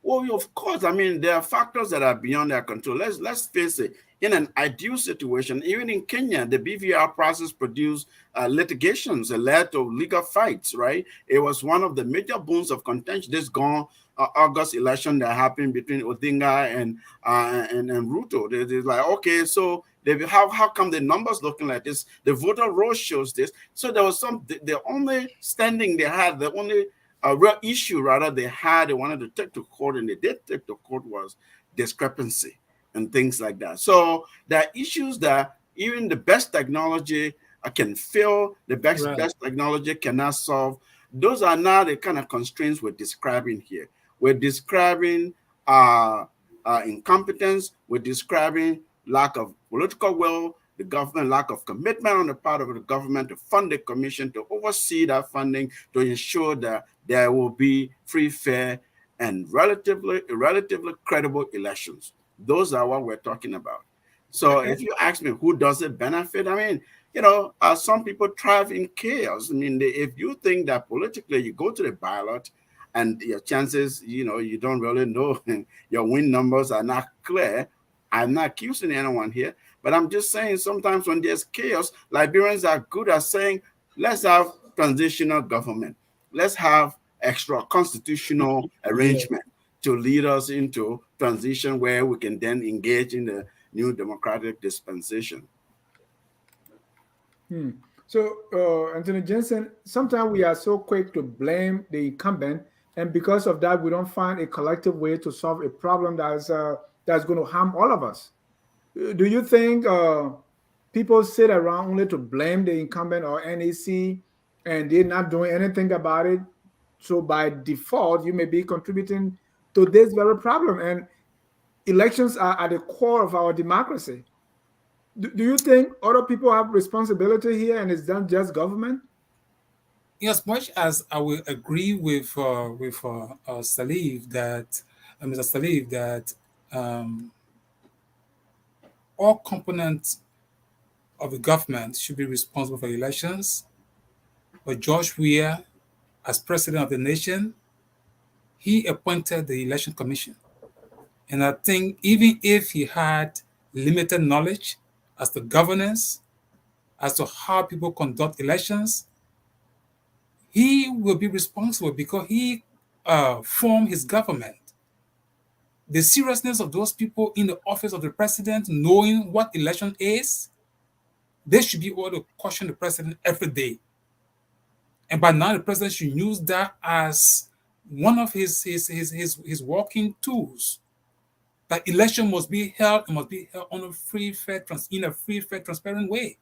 Well, of course, I mean, there are factors that are beyond their control. Let's face it. In an ideal situation, even in Kenya, the BVR process produced litigations that led to legal fights, right? It was one of the major boons of contention. This gone August election that happened between Odinga and Ruto. They're like, okay, so how come the numbers looking like this? The voter roll shows this. So there was the only standing they had, the only real issue rather they wanted to take to court, and they did take to court, was discrepancy and things like that. So there are issues that even the best technology can fail, the best technology cannot solve. Those are now the kind of constraints we're describing here. We're describing incompetence, we're describing lack of political will, the government, lack of commitment on the part of the government to fund the commission, to oversee that funding, to ensure that there will be free, fair, and relatively credible elections. Those are what we're talking about. So if you ask me who does it benefit, I mean, some people thrive in chaos. I mean, if you think that politically you go to the ballot and your chances, you don't really know, and your win numbers are not clear. I'm not accusing anyone here, but I'm just saying sometimes when there's chaos, Liberians are good at saying, let's have transitional government. Let's have extra constitutional arrangement to lead us into transition where we can then engage in the new democratic dispensation. So, Anthony Jensen, sometimes we are so quick to blame the incumbent, and because of that, we don't find a collective way to solve a problem that's going to harm all of us. Do you think people sit around only to blame the incumbent or NEC, and they're not doing anything about it? So by default, you may be contributing to this very problem. And elections are at the core of our democracy. Do you think other people have responsibility here, and it's not just government? As much as I will agree with Salif that Mr. Salif that all components of the government should be responsible for elections, but George Weah, as president of the nation, he appointed the election commission. And I think even if he had limited knowledge as to governance, as to how people conduct elections, he will be responsible because he formed his government. The seriousness of those people in the office of the president, knowing what election is, they should be able to caution the president every day. And by now, the president should use that as one of his working tools. That election must be held and must be held on a free, fair, transparent way.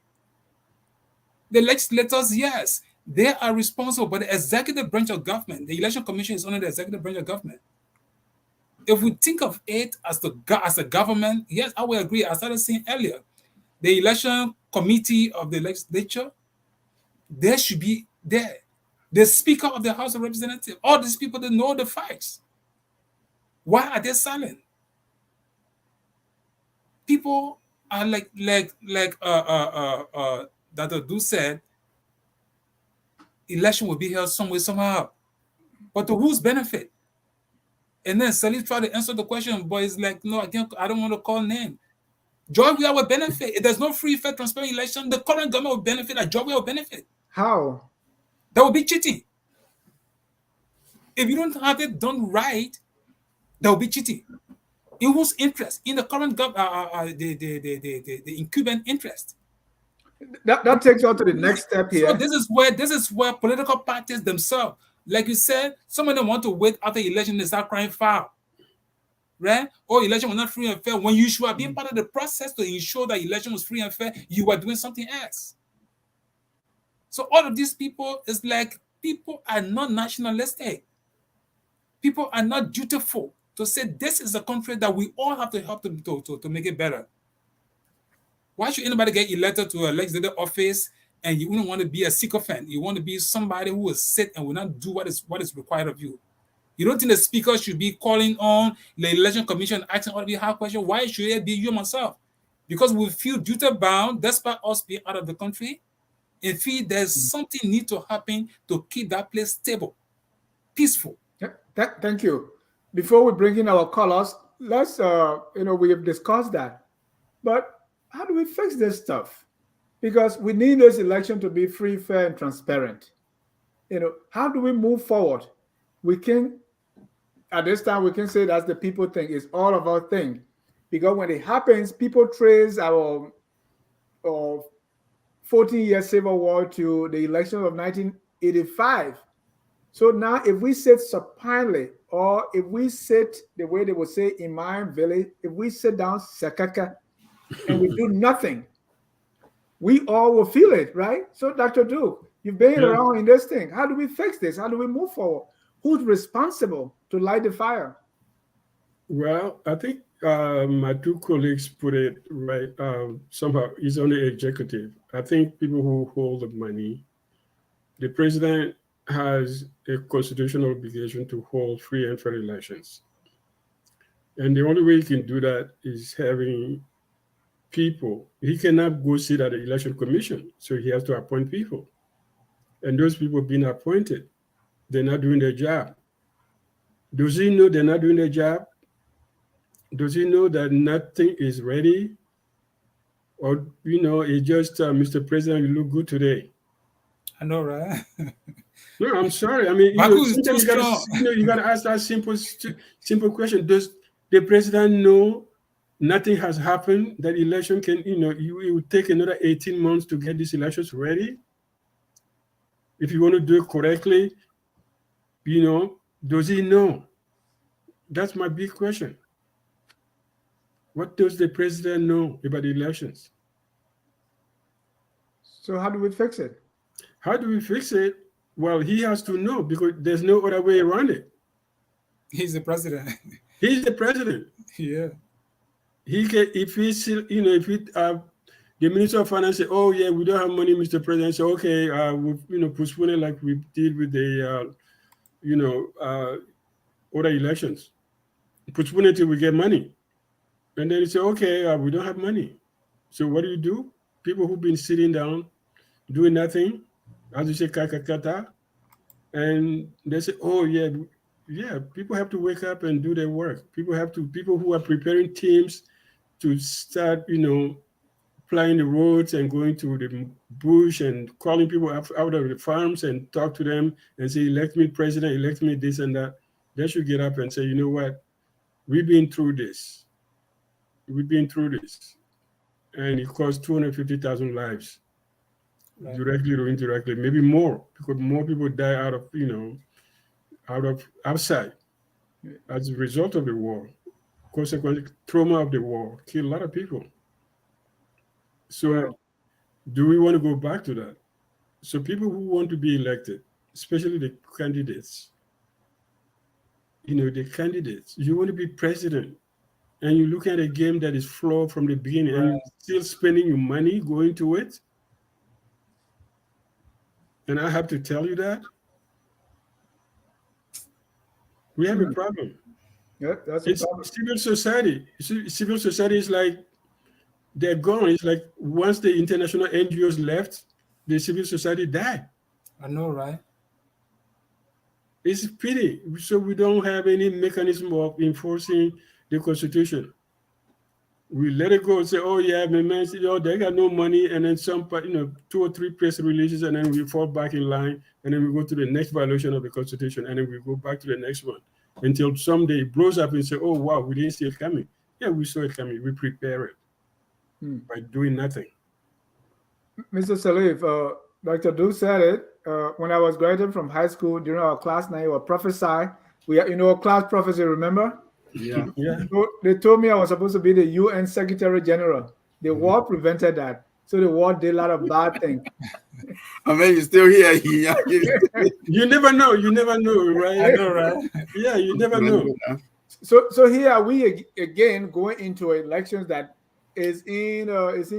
The legislators, yes, they are responsible, but the executive branch of government, the election commission is under the executive branch of government. If we think of it as a government, yes, I will agree. I started saying earlier, the election committee of the legislature, they should be there. The Speaker of the House of Representatives, all these people that know the facts. Why are they silent? People are like Dr. Du said, election will be held somewhere, somehow. But to whose benefit? And then Salif tried to answer the question, but it's like, no, I don't want to call name. Georgia will benefit. If there's no free, fair, transparent election, the current government will benefit, and Georgia will benefit. How? That will be cheating. If you don't have it done right, there will be cheating. In whose interest? In the current the incumbent interest. That takes us to the next step here. So this is where political parties themselves, like you said, some of them want to wait after election and start crying foul. Right? Or election was not free and fair. When you should have been part of the process to ensure that election was free and fair, you were doing something else. So all of these people is like, people are not nationalistic. People are not dutiful to say this is a country that we all have to help to make it better. Why should anybody get elected to a legislative office and you wouldn't want to be a sycophant? You want to be somebody who will sit and will not do what is required of you. You don't think the speaker should be calling on the election commission, asking all of you hard questions? Why should it be you myself? Because we feel duty bound, despite us being out of the country, and feel there's something need to happen to keep that place stable, peaceful. Thank you. before we bring in our callers, let's we have discussed that. But how do we fix this stuff? Because we need this election to be free, fair, and transparent. How do we move forward? We can, at this time, we can say that's the people thing. It's all of our thing. Because when it happens, people trace our 14-year civil war to the election of 1985. So now if we sit supinely, or if we sit the way they would say in my village, if we sit down sakaka and we do nothing, we all will feel it, right? So Dr. Duke, you've been around in this thing. How do we fix this? How do we move forward? Who's responsible to light the fire? Well, I think my two colleagues put it right. Somehow, it's on the executive. I think people who hold the money, the president has a constitutional obligation to hold free and fair elections. And the only way he can do that is having people. He cannot go sit at the election commission, so he has to appoint people. And those people being appointed, they're not doing their job. Does he know they're not doing their job? Does he know that nothing is ready? Or, it's just, Mr. President, you look good today. I know, right? No, I'm sorry. I mean, you gotta ask that simple question. Does the president know nothing has happened? That election can, it will take another 18 months to get these elections ready. If you want to do it correctly, does he know? That's my big question. What does the president know about the elections? So how do we fix it? How do we fix it? Well, he has to know, because there's no other way around it. He's the president. He's the president. Yeah. He can, if the Minister of Finance say, "Oh yeah, we don't have money," Mr. President say, "Okay, we've postpone it like we did with the other elections. Postpone it till we get money." And then he say, "Okay, we don't have money." So what do? People who've been sitting down, doing nothing, as you say, kakakata, and they say, "Oh yeah, people have to wake up and do their work. People who are preparing teams to start, plying the roads and going to the bush and calling people out of the farms and talk to them and say, elect me president, elect me this and that." They should get up and say, "You know what? We've been through this. And it cost 250,000 lives, right, directly or indirectly, maybe more, because more people die outside as a result of the war. Consequently, trauma of the war killed a lot of people. So do we want to go back to that? So people who want to be elected, especially the candidates, you want to be president, and you look at a game that is flawed from the beginning, right, and you're still spending your money going to it. And I have to tell you that we have a problem. Yeah, that's it's a problem. Civil society. Civil society is like, they're gone. It's like once the international NGOs left, the civil society died. I know, right? It's a pity. So we don't have any mechanism of enforcing the Constitution. We let it go and say, "Oh yeah, my man, they got no money," and then some, 2 or 3 press releases, and then we fall back in line, and then we go to the next violation of the Constitution, and then we go back to the next one until someday it blows up and say, "Oh wow, we didn't see it coming." Yeah, we saw it coming. We prepare it by doing nothing. Mr. Salif, Dr. Du said it. When I was graduating from high school, during our class night, or prophesy, we had, class prophecy, remember? Yeah. So they told me I was supposed to be the UN Secretary General. The war prevented that. So the war did a lot of bad things. I mean, you're still here. You never know, right? I know, right? Yeah, you never know. So here are we again going into elections that is in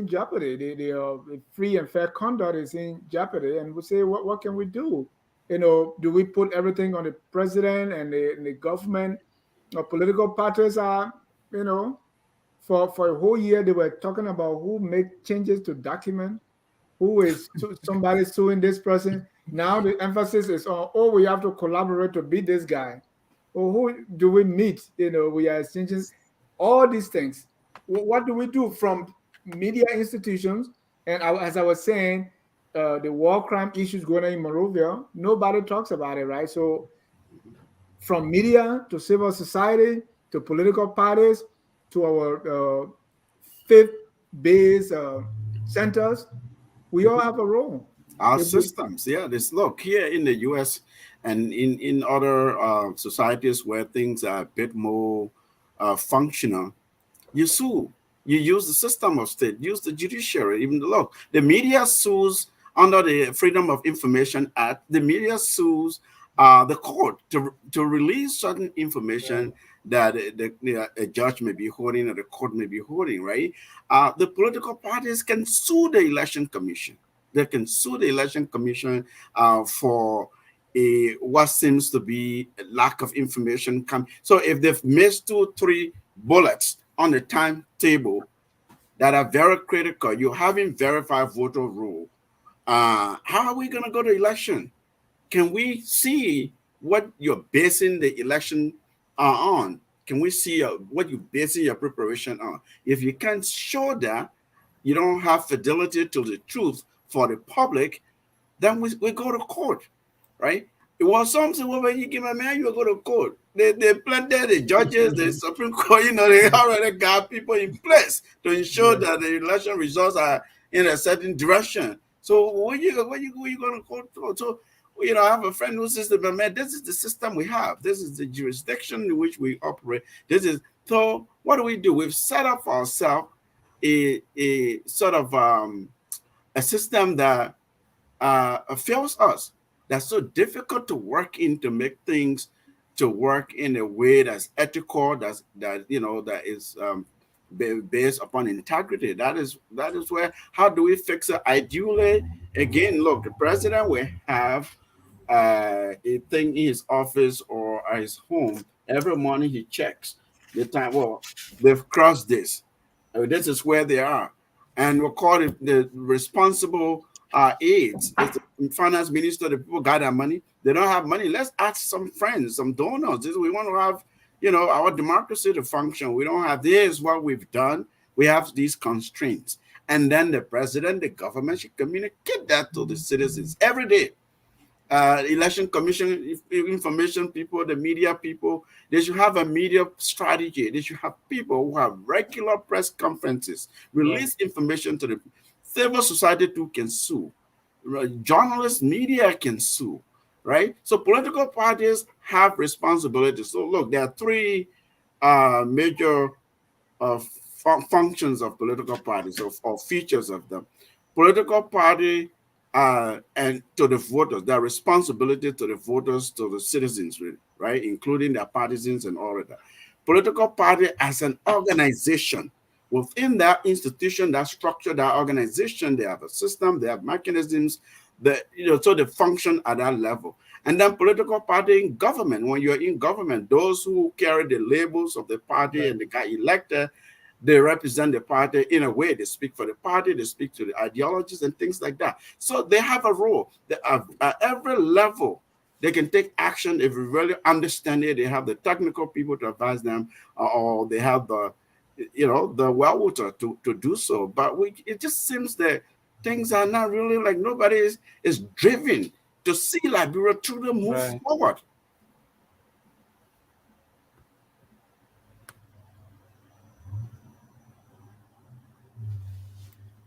jeopardy. The free and fair conduct is in jeopardy, and we say, what can we do? Do we put everything on the president and the government? Or political parties are, for a whole year they were talking about who make changes to document, who is somebody suing this person. Now the emphasis is on, we have to collaborate to beat this guy. or who do we meet? We are exchanging all these things. What do we do from media institutions? And as I was saying, the war crime issues going on in Monrovia, nobody talks about it, right? So from media to civil society to political parties to our faith based centers, we all have a role. Our If we, systems, yeah. This look here in the U.S. and in other societies where things are a bit more functional. You sue. You use the system of state, use the judiciary, even the law. The media sues under the Freedom of Information Act. The media sues the court to release certain information that a judge may be holding or the court may be holding, right? The political parties can sue the election commission. They can sue the election commission for what seems to be a lack of information. So if they've missed 2-3 bullets on the timetable that are very critical, you haven't verified voter roll. How are we going to go to election? Can we see what you're basing the election on? Can we see what you're basing your preparation on? If you can't show that, you don't have fidelity to the truth for the public, then we go to court, right? It was something when you give a man, you go to court. They planted the judges, the Supreme Court, they already got people in place to ensure that the election results are in a certain direction. So when you going to court? So I have a friend who says, "But man, this is the system we have. This is the jurisdiction in which we operate. So what do? We've set up for ourselves a sort of a system that fails us. That's so difficult to work in, to make things to work in a way that's ethical, that is based upon integrity. That is where, how do we fix it? Ideally, again, look, the president will have a thing in his office or at his home. Every morning he checks the time. Well, they've crossed this. This is where they are. And we'll call it the responsible aides. It's the finance minister, the people got their money. They don't have money. Let's ask some friends, some donors. We want to have, our democracy to function. We don't have, this is what we've done. We have these constraints. And then the president, the government should communicate that to the citizens every day. Election commission information people, the media people, they should have a media strategy. They should have people who have regular press conferences, release information to the civil society too can sue. Journalists, media can sue, right? So political parties have responsibilities. So look, there are three major functions of political parties, or features of them. Political party and to the voters, their responsibility to the voters, to the citizens, right? Including their partisans and all of that. Political party as an organization. Within that institution, that structure, that organization, they have a system, they have mechanisms that, so they function at that level. And then political party in government. When you're in government, those who carry the labels of the party and they got elected, they represent the party in a way. They speak for the party, they speak to the ideologies and things like that. So they have a role. At every level, they can take action if you really understand it. They have the technical people to advise them, or they have the well-water to do so. But it just seems that things are not really, like, nobody is driven to see Liberia truly move forward.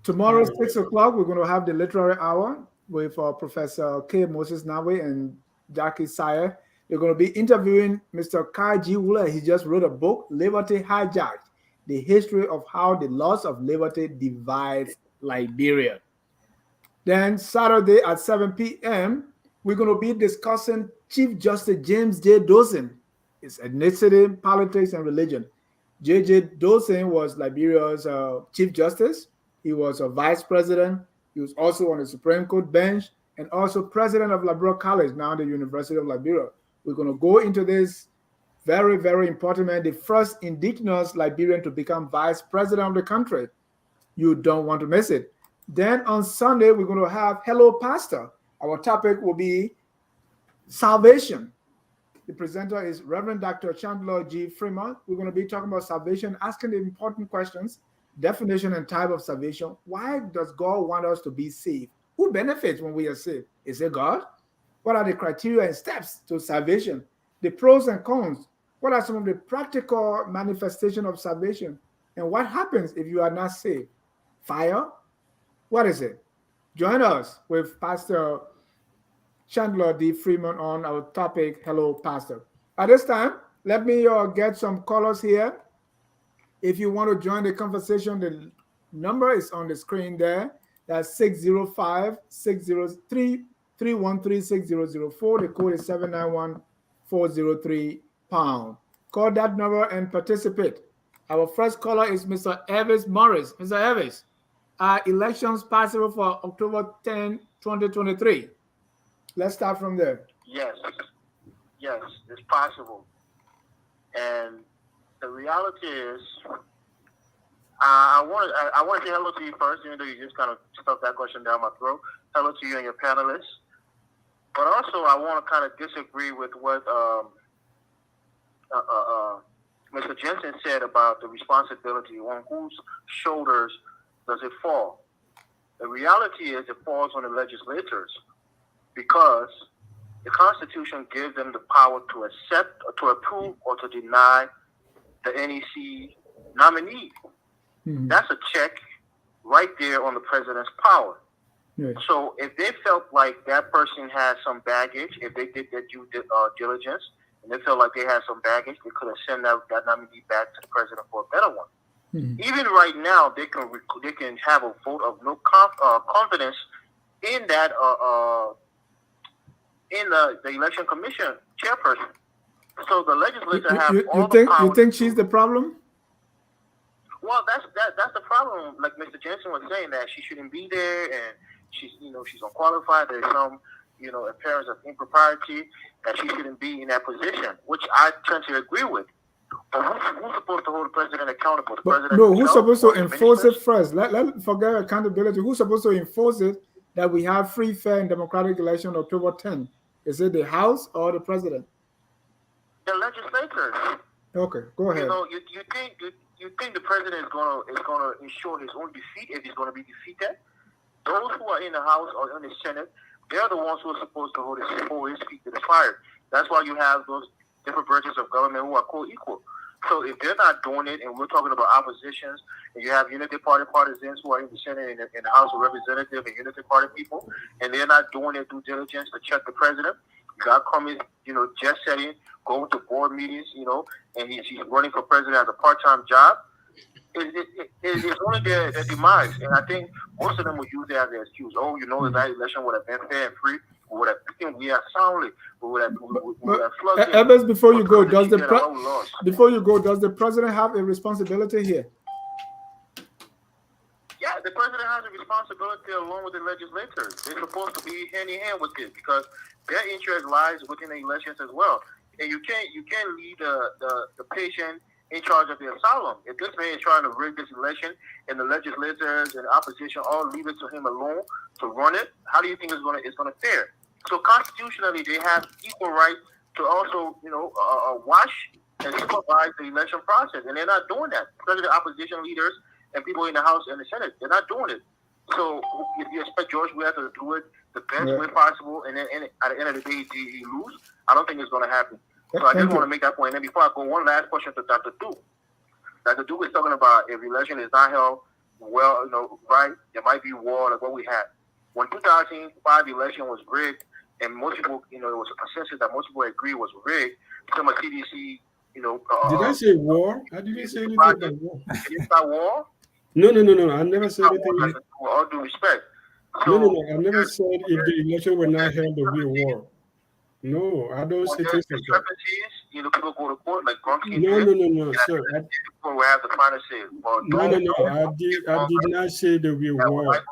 Tomorrow, 6 o'clock, we're going to have the literary hour with Professor K. Moses Nawe and Jackie Sayer. They're going to be interviewing Mr. Kai G. Wooler. He just wrote a book, Liberty Hijacked, the history of how the loss of liberty divides Liberia. Then Saturday at 7 p.m., we're going to be discussing Chief Justice James J. Dossen, his ethnicity, politics, and religion. J.J. Dossen was Liberia's Chief Justice. He was a vice president. He was also on the Supreme Court bench and also president of Liberia College, now the University of Liberia. We're going to go into this very, very important man, the first indigenous Liberian to become vice president of the country. You don't want to miss it. Then on Sunday, we're going to have Hello Pastor. Our topic will be salvation. The presenter is Reverend Dr. Chandler G. Fremont. We're going to be talking about salvation, asking the important questions, definition and type of salvation. Why does God want us to be saved? Who benefits when we are saved? Is it God? What are the criteria and steps to salvation? The pros and cons. What are some of the practical manifestations of salvation? And what happens if you are not saved? Fire? What is it? Join us with Pastor Chandler D. Fremont on our topic, Hello, Pastor. At this time, let me get some callers here. If you want to join the conversation, the number is on the screen there. That's 605-603-313-6004. The code is 791-403#. Call that number and participate. Our first caller is Mr. Elvis Morris. Mr. Elvis, are elections possible for October 10, 2023? Let's start from there. Yes, it's possible. And the reality is, I want to say hello to you first, even though you just kind of stuffed that question down my throat. Hello to you and your panelists. But also, I want to kind of disagree with what Mr. Jensen said about the responsibility. On whose shoulders does it fall? The reality is it falls on the legislators, because the Constitution gives them the power to accept, or to approve, or to deny the NEC nominee. Mm-hmm. That's a check right there on the president's power. Yes. So if they felt like that person had some baggage, if they did their due diligence, and they felt like they had some baggage, they could have sent that nominee back to the president for a better one. Mm-hmm. Even right now, they can have a vote of no confidence in that in the election commission chairperson. So the legislature you think she's the problem? Well, that's the problem. Like Mr. Jensen was saying, that she shouldn't be there, and she's unqualified. There's some appearance of impropriety that she shouldn't be in that position, which I tend to agree with. But who's supposed to hold the president accountable? The president? No, who's supposed to enforce it first? Let forget accountability. Who's supposed to enforce it that we have free, fair, and democratic election October 10? Is it the House or the president? The legislators. Okay, go ahead. You think the president is gonna ensure his own defeat if he's gonna be defeated? Those who are in the House or in the Senate, they're the ones who are supposed to hold his feet to the fire. That's why you have those different branches of government who are co-equal. So if they're not doing it, and we're talking about oppositions, and you have Unity Party partisans who are in the Senate and in the House of Representatives and Unity Party people, and they're not doing their due diligence to check the president. You got Cummings, jet setting, going to board meetings, and he's running for president as a part-time job. It's only their demise. And I think most of them will use that as their excuse. Oh, if that election would have been fair and free, we would have taken soundly. We would have flooded. Evans, before you go, does the president have a responsibility here? Yeah, the president has a responsibility along with the legislators. They're supposed to be hand in hand with it, because their interest lies within the elections as well. And you can't leave the patient in charge of the asylum. If this man is trying to rig this election, and the legislators and the opposition all leave it to him alone to run it, how do you think it's gonna fare? So constitutionally, they have equal right to also watch and supervise the election process, and they're not doing that. Especially the opposition leaders and people in the House and the Senate, they're not doing it. So if you expect George Weah to do it the best way possible, and then at the end of the day he lose, I don't think it's going to happen. So I just want to make that point. And before I go, one last question to Dr. Duke. Dr. Duke is talking about if election is not held right, there might be war like what we had. When 2005 election was rigged, and most people, it was a consensus that most people agree was rigged, some of CDC, did I say war? I didn't say anything about war. It's not war? No. I never said anything. With all due respect. No. I never said if the election were not held, there would be a war. No, I don't say things like that. People go to court like Grumpy. No, sir. People will have the final say. No. I did not say there will be a war.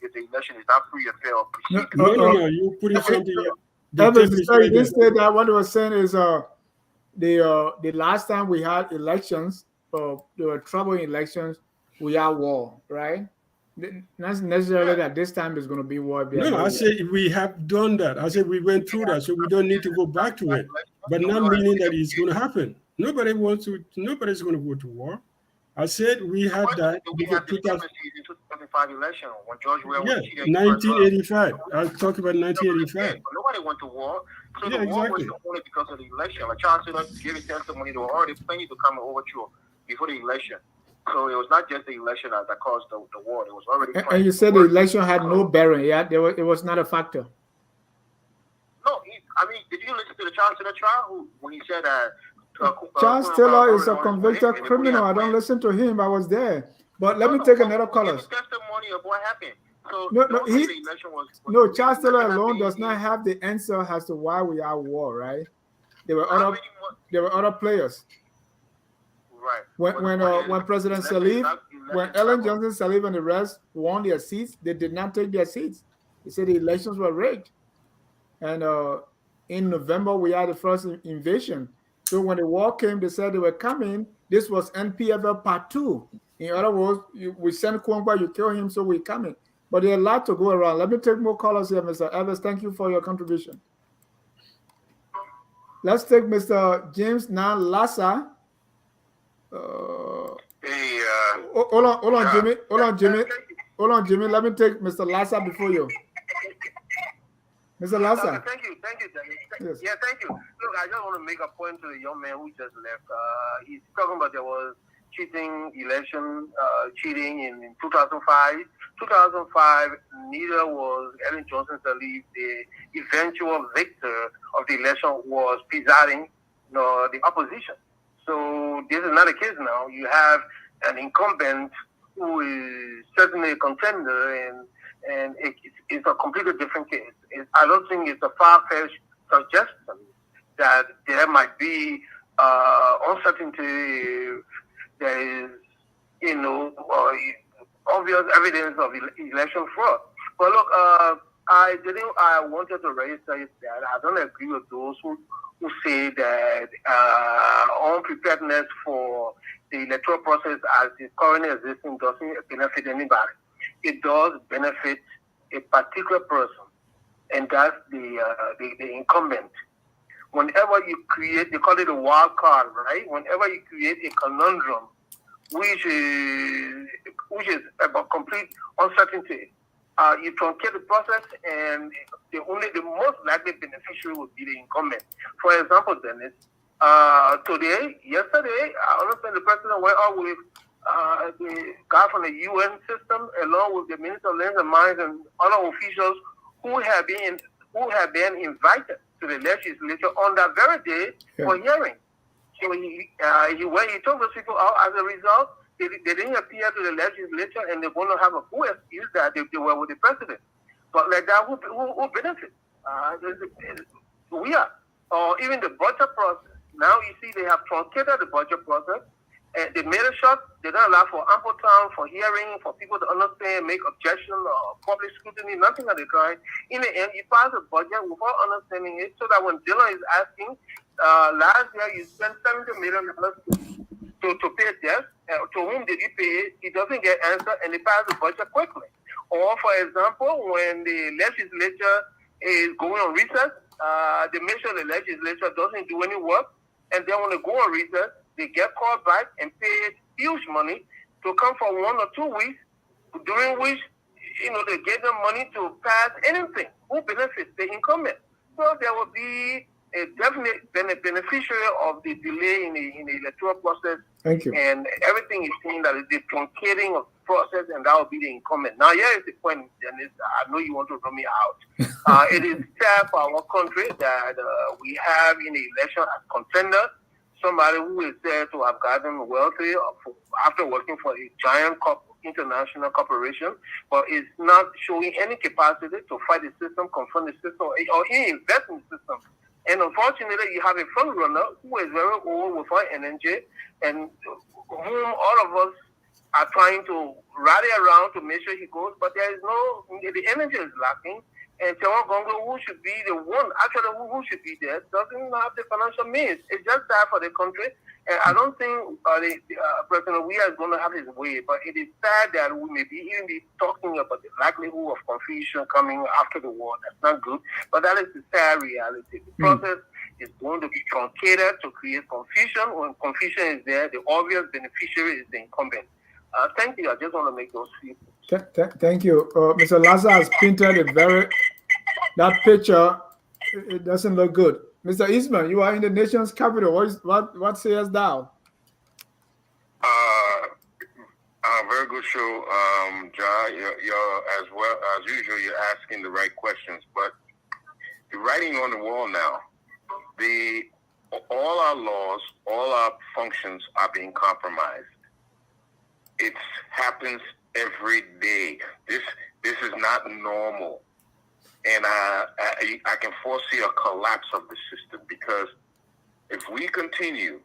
If the election is not free and fair or perceived. No. You put it something. You didn't say that. What I was saying is the last time we had elections, there were trouble in elections, we had war, right? Not necessarily that this time is going to be war. No, I say we have done that. I said we went through that, so we don't need to go back to it. But not meaning that it's going to happen. Nobody's going to go to war. I said we had that We before had the 2005 election when George Weah was cheated. 1985. I'll talk about 1985. But nobody went to war. So Yeah, the war exactly. was only because of the election. Like Charles Taylor gave his testimony, there were already plenty to come overture before the election. So it was not just the election that caused the war. It was already. And you said the election had no bearing. Yeah, it was not a factor. No, did you listen to the Charles Taylor trial when he said that? Charles Taylor is a convicted criminal. I don't listen to him. I was there. But let me take another caller. Testimony of what happened. So no, Charles Taylor alone does not have the answer as to why we are at war, right? There were other players. Right. When President Sirleaf, when Ellen Johnson Sirleaf and the rest won their seats, they did not take their seats. They said the elections were rigged. And in November, we had the first invasion. So when the war came, they said they were coming. This was NPFL Part 2. In other words, we send Kwangba, you kill him, so we're coming. But there are a lot to go around. Let me take more callers here, Mr. Evans. Thank you for your contribution. Let's take Mr. James Nan Lassa. Hold on, Jimmy. Hold on, Jimmy. Let me take Mr. Lassa before you. Mr. Lassa. Thank you, Dennis. Yes. Yeah, thank you. Look, I just want to make a point to the young man who just left. He's talking about there was cheating in 2005. 2005, neither was Ellen Johnson Sirleaf the eventual victor of the election was presiding, nor the opposition. So this is not a case now. You have an incumbent who is certainly a contender, and it's a completely different case. I don't think it's a far-fetched suggestion that there might be uncertainty. There is, obvious evidence of election fraud. But look, I wanted to raise that I don't agree with those who say that unpreparedness for the electoral process as it currently existing doesn't benefit anybody. It does benefit a particular person, and that's the incumbent. Whenever you create, they call it a wild card, right? Whenever you create a conundrum, which is about complete uncertainty, you truncate the process, and the most likely beneficiary would be the incumbent. For example, Dennis, yesterday, I understand the president went out with the guy from the UN system, along with the Minister of Lands and Mines and other officials who have been invited to the legislature on that very day for hearing. So when he took those people out, as a result, they didn't appear to the legislature, and they're going to have a full excuse that they were with the president. But like that, who benefits? We are. Or even the budget process. Now you see they have truncated the budget process, and they made it short. They don't allow for ample time for hearing, for people to understand, make objection or public scrutiny, nothing of the kind. In the end, you pass a budget without understanding it, so that when Dylan is asking, last year you spent $70 million to pay debt. To whom did you pay it? He doesn't get answer, and they pass the budget quickly. Or, for example, when the legislature is going on recess, they make sure the legislature doesn't do any work, and then when they go on recess, they get called back and pay huge money to come for 1 or 2 weeks, during which they get them money to pass anything. Who benefits? The incumbent. So there will be a definite beneficiary of the delay in the electoral process. Thank you. And everything is seen that is the truncating of the process, and that will be the incumbent. Now, here is the point, Dennis. I know you want to run me out. It is sad for our country that we have in the election as contender somebody who is said to have gotten wealthy after working for a giant international corporation, but is not showing any capacity to fight the system, confront the system, or even invest in the system. And unfortunately, you have a front runner who is very old without energy, and whom all of us are trying to rally around to make sure he goes, but there is the energy is lacking, And Tewa Gongo, who should be the one, actually who should be there, doesn't have the financial means. It's just that for the country. And I don't think President Weah is going to have his way, but it is sad that we may be even be talking about the likelihood of confusion coming after the war. That's not good, but that is the sad reality. The process is going to be truncated to create confusion. When confusion is there, the obvious beneficiary is the incumbent. Thank you. I just want to make those few. Thank you. Mr. Lassa has painted that picture. It doesn't look good. Mr. Eastman, you are in the nation's capital. What sayest thou? Very good show, John. You're as well as usual. You're asking the right questions, but the writing on the wall now. All our laws, all our functions are being compromised. It happens every day. This is not normal. And I can foresee a collapse of the system, because if we continue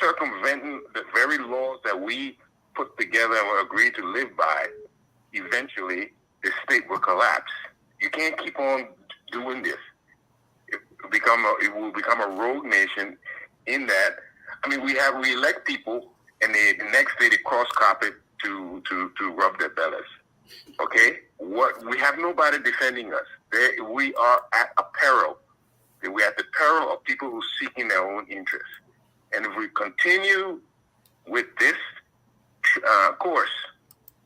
circumventing the very laws that we put together and agreed to live by, eventually the state will collapse. You can't keep on doing this. It will become a rogue nation. In that, I mean, we elect people, and the next day they cross carpet to rub their bellies. Okay, we have nobody defending us. We are at a peril. We're at the peril of people who are seeking their own interests. And if we continue with this course,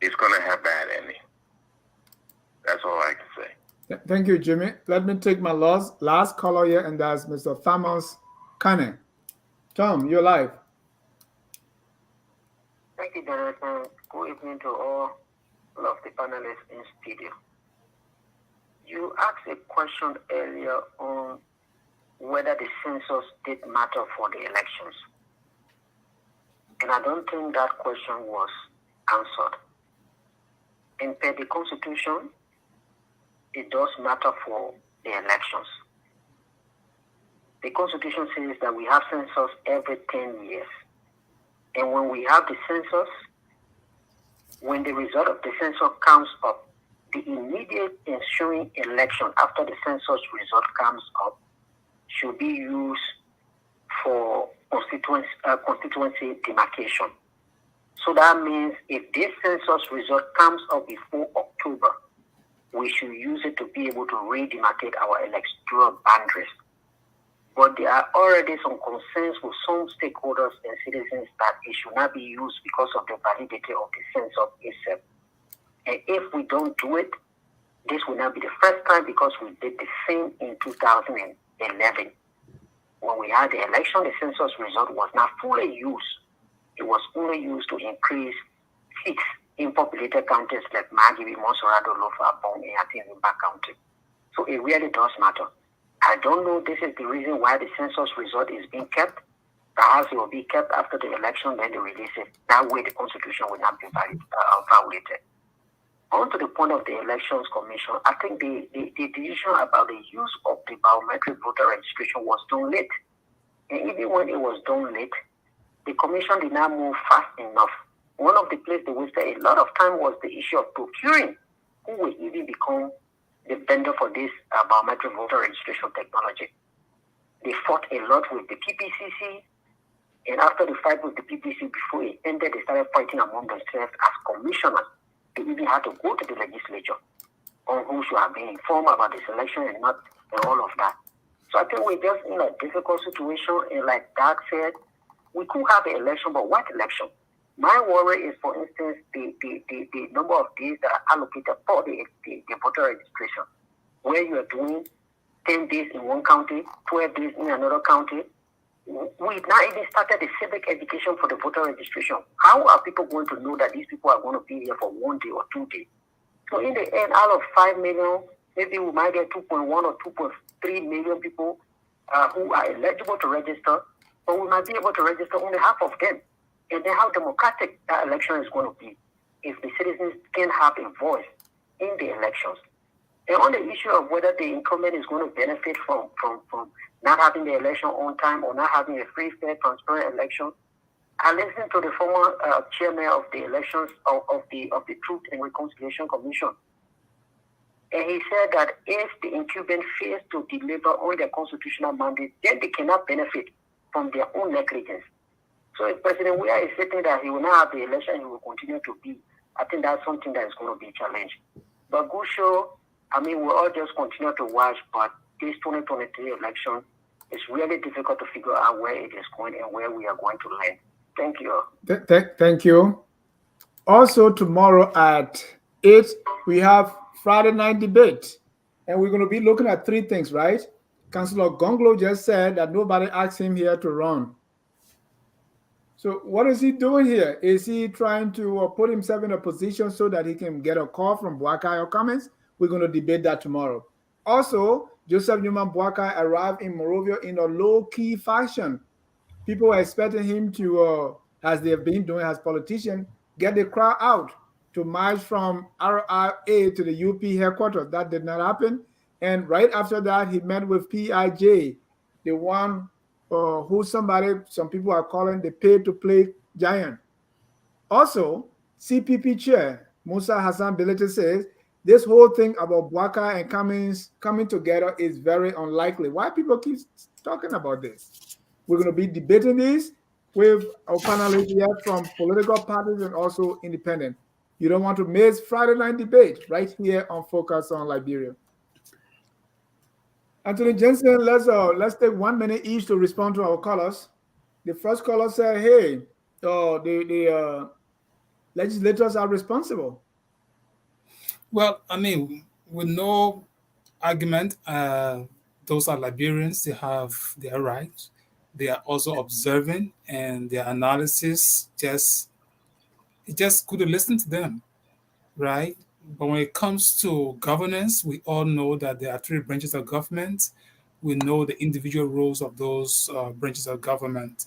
it's going to have bad ending. That's all I can say. Thank you, Jimmy. Let me take my last caller here, and that's Mr. Thomas Kane. Tom, you're live. Thank you, Jonathan. Good evening to all of the panelists in studio. You asked a question earlier on whether the census did matter for the elections. And I don't think that question was answered. And per the Constitution, it does matter for the elections. The Constitution says that we have census every 10 years. And when we have the census, when the result of the census comes up, the immediate ensuing election after the census result comes up should be used for constituency demarcation. So that means if this census result comes up before October, we should use it to be able to redemarcate our electoral boundaries. But there are already some concerns with some stakeholders and citizens that it should not be used because of the validity of the census itself. And if we don't do it, this will not be the first time, because we did the same in 2011. When we had the election, the census result was not fully used. It was only used to increase seats in populated counties like Magibi, Monserrado, Lofa, Bong, and Atinimba County. So it really does matter. I don't know this is the reason why the census result is being kept. Perhaps it will be kept after the election, then they release it. That way the Constitution will not be violated. On to the point of the Elections Commission, I think the decision about the use of the biometric voter registration was done late. And even when it was done late, the Commission did not move fast enough. One of the places they wasted a lot of time was the issue of procuring who will even become the vendor for this biometric voter registration technology. They fought a lot with the PPCC, and after the fight with the PPC, before it ended, they started fighting among themselves as commissioners. They even had to go to the legislature on who should have been informed about this election and not and all of that. So I think we're just in a difficult situation, and like Doug said, we could have an election, but what election? My worry is, for instance, the number of days that are allocated for the voter registration, where you are doing 10 days in one county, 12 days in another county. We've not even started the civic education for the voter registration. How are people going to know that these people are going to be here for 1 day or 2 days? So in the end, out of 5 million, maybe we might get 2.1 or 2.3 million people who are eligible to register, but we might be able to register only half of them. And then how democratic that election is going to be if the citizens can have a voice in the elections. And on the issue of whether the incumbent is going to benefit from not having the election on time or not having a free, fair, transparent election, I listened to the former chairman of the elections of the Truth and Reconciliation Commission. And he said that if the incumbent fails to deliver on their constitutional mandate, then they cannot benefit from their own negligence. So if President Weah is stating that he will not have the election, he will continue to be, I think that's something that is going to be challenged. But good show, I mean, we'll all just continue to watch, but this 2023 election is really difficult to figure out where it is going and where we are going to land. Thank you. Thank you. Also, tomorrow at 8, we have Friday night debate. And we're going to be looking at 3 things, right? Councillor Gonglo just said that nobody asked him here to run. So what is he doing here? Is he trying to put himself in a position so that he can get a call from Boakai or Cummins? We're going to debate that tomorrow. Also, Joseph Newman Boakai arrived in Monrovia in a low-key fashion. People were expecting him to, as they have been doing as politicians, get the crowd out to march from RRA to the UP headquarters. That did not happen. And right after that, he met with PIJ, the one who some people are calling the pay-to-play giant. Also, CPP chair Musa Hassan Bilete says this whole thing about Bwaka and Cummins coming together is very unlikely. Why people keep talking about this? We're going to be debating this with our panelists here from political parties and also independent. You don't want to miss Friday night debate right here on Focus on Liberia. Anthony Jensen, let's take 1 minute each to respond to our callers. The first caller said, "Hey, the legislators are responsible." Well, I mean, with no argument, those are Liberians. They have their rights. They are also observing, and their analysis just couldn't listen to them, right? But when it comes to governance, we all know that there are 3 branches of government. We know the individual roles of those branches of government.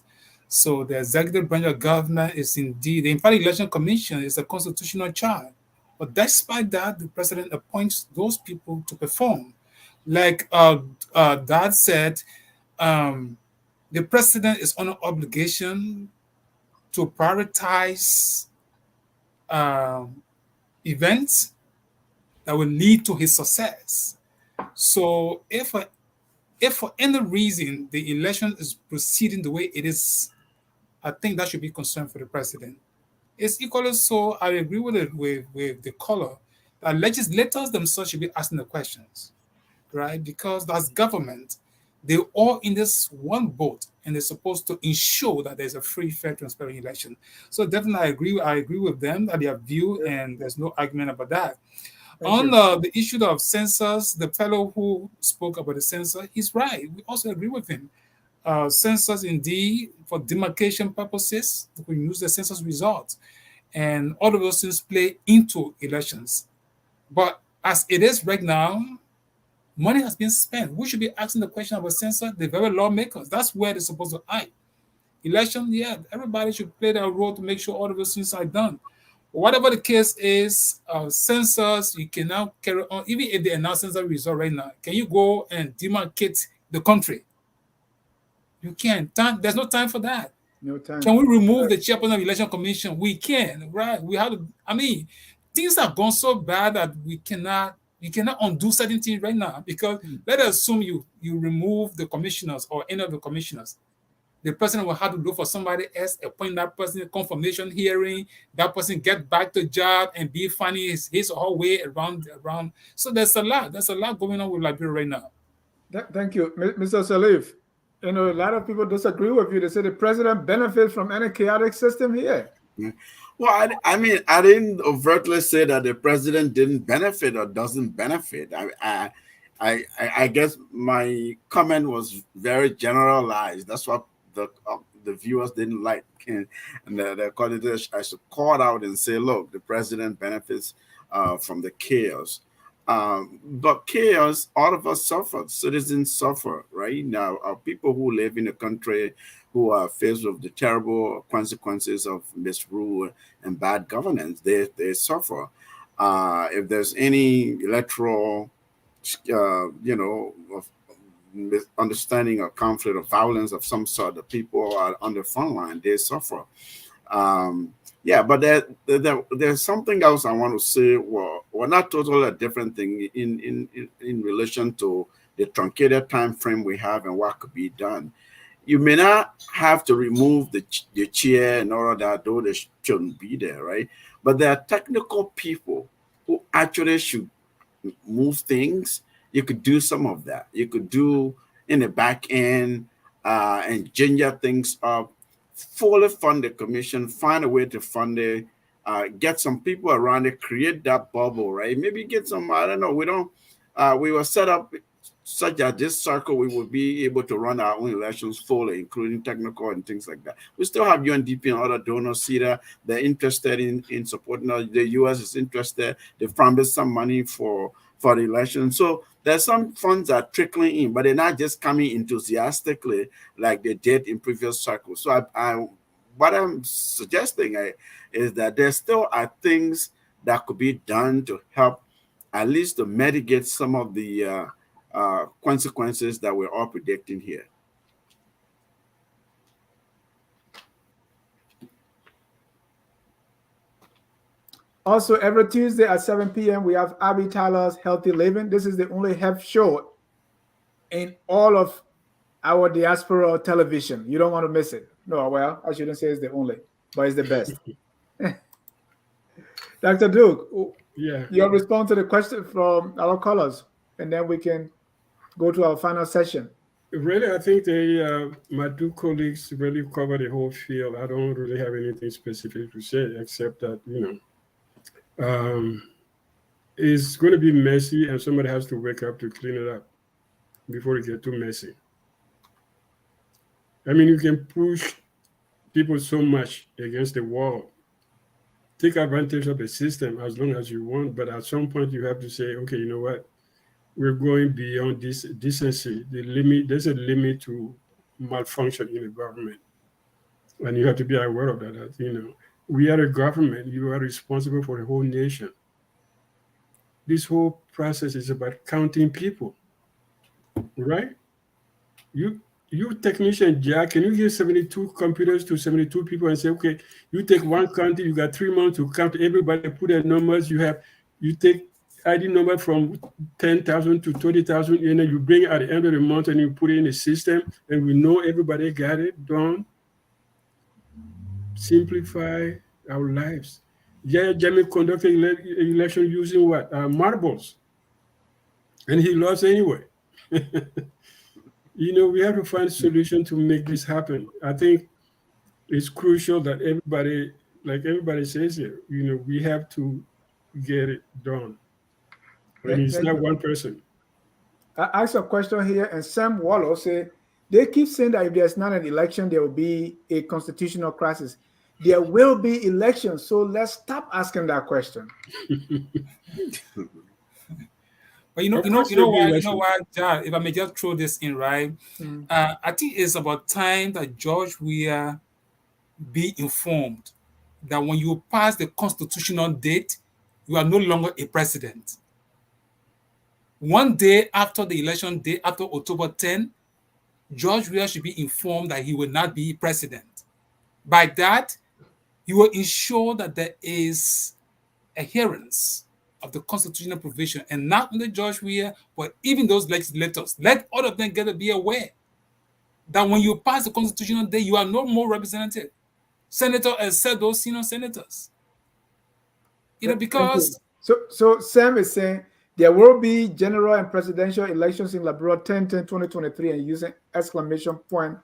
So the executive branch of government is indeed, the Infantry Election Commission is a constitutional charge. But despite that, the president appoints those people to perform. Like Dad said, the president is on an obligation to prioritize events that will lead to his success. So if for any reason the election is proceeding the way it is, I think that should be concern for the president. It's equally so, I agree with it with the caller, that legislators themselves should be asking the questions, right? Because as government, they're all in this one boat and they're supposed to ensure that there's a free, fair, transparent election. So definitely I agree with them that their view, and there's no argument about that. On the issue of census, the fellow who spoke about the census, he's right. We also agree with him. Census, indeed, for demarcation purposes, we use the census results. And all of those things play into elections. But as it is right now, money has been spent. We should be asking the question about census, the very lawmakers. That's where they're supposed to act. Election, yeah, everybody should play their role to make sure all of those things are done. Whatever the case is, census, you can now carry on. Even if they announce census result right now, can you go and demarcate the country? You can't. There's no time for that. No time. Can we remove the chairperson of the election commission? We can, right? We have to. I mean, things have gone so bad that you cannot undo certain things right now, because let us assume you remove the commissioners or any of the commissioners. The president will have to look for somebody else, appoint that person, confirmation hearing, that person get back to job and be finding his or her way around. So there's a lot going on with Liberia right now. Thank you, Mr. Salif. You know, a lot of people disagree with you. They say the president benefits from any chaotic system here. Yeah. Well, I mean, I didn't overtly say that the president didn't benefit or doesn't benefit. I guess my comment was very generalized. That's what the viewers didn't like, and the commentators, I should call out and say, look, the president benefits from the chaos. But chaos, all of us suffer. Citizens suffer, right? Now, people who live in the country who are faced with the terrible consequences of misrule and bad governance, they suffer. If there's any electoral, misunderstanding or conflict or violence of some sort, the people are on the front line, they suffer. Yeah, but there's something else I want to say. Well, not totally a different thing in relation to the truncated time frame we have and what could be done. You may not have to remove the chair and all of that, though they shouldn't be there, right? But there are technical people who actually should move things. You could do some of that. You could do in the back end and ginger things up, fully fund the commission, find a way to fund it, get some people around it, create that bubble, right? Maybe get some, I don't know, we were set up such that this circle we will be able to run our own elections fully, including technical and things like that. We still have UNDP and other donors here. They're interested in supporting us. The US is interested. They've promised some money for the election. So there's some funds that are trickling in, but they're not just coming enthusiastically like they did in previous cycles. So what I'm suggesting is that there still are things that could be done to help at least to mitigate some of the consequences that we're all predicting here. Also, every Tuesday at 7 p.m., we have Abby Tyler's Healthy Living. This is the only health show in all of our diaspora television. You don't want to miss it. No, well, I shouldn't say it's the only, but it's the best. Dr. Duke, Yeah. your response to the question from our callers, and then we can go to our final session. Really, I think my two colleagues really cover the whole field. I don't really have anything specific to say except that, it's going to be messy and somebody has to wake up to clean it up before it gets too messy. I mean, you can push people so much against the wall, take advantage of the system as long as you want, but at some point you have to say, okay, you know what? We're going beyond this decency. There's a limit to malfunction in the government. And you have to be aware of that, we are a government. You are responsible for the whole nation. This whole process is about counting people, right? You technician, Jack, can you give 72 computers to 72 people and say, okay, you take one county, you got 3 months to count everybody, put their numbers, you take ID number from 10,000 to 20,000, and then you bring it at the end of the month and you put it in the system, and we know everybody got it done. Simplify our lives. Yeah, Jamie conducted election using what? Marbles. And he lost anyway. We have to find a solution to make this happen. I think it's crucial that everybody, like everybody says here, we have to get it done. And it's not one person. I asked a question here, and Sam Wallow said, they keep saying that if there's not an election, there will be a constitutional crisis. There will be elections, so let's stop asking that question. But you know why, John, if I may just throw this in, right? I think it's about time that George Weah be informed that when you pass the constitutional date, you are no longer a president. One day after the election day, after October 10, George Weah should be informed that he will not be president. By that, he will ensure that there is adherence of the constitutional provision, and not only George Weah, but even those legislators. Let all of them get to be aware that when you pass the constitutional day, you are no more represented. Senator, except those senior senators. Because so Sam is saying there will be general and presidential elections in Liberia 10/10/2023, and using exclamation point.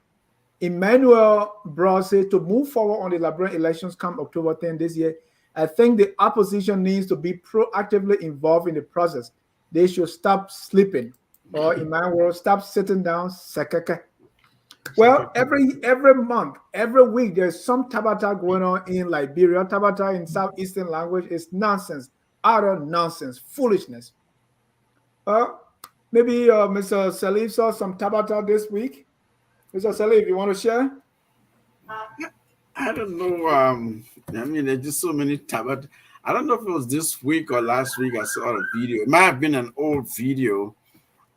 Emmanuel Brown said to move forward on the Liberian elections come October 10 this year, I think the opposition needs to be proactively involved in the process. They should stop sleeping, or Emmanuel, stop sitting down. Well, every month, every week, there's some tabata going on in Liberia. Tabata in Southeastern language is nonsense, utter nonsense, foolishness. Maybe Mr. Salif saw some tabata this week. Mr. Salif, you want to share? I don't know. I mean, there's just so many tabata. I don't know if it was this week or last week I saw a video. It might have been an old video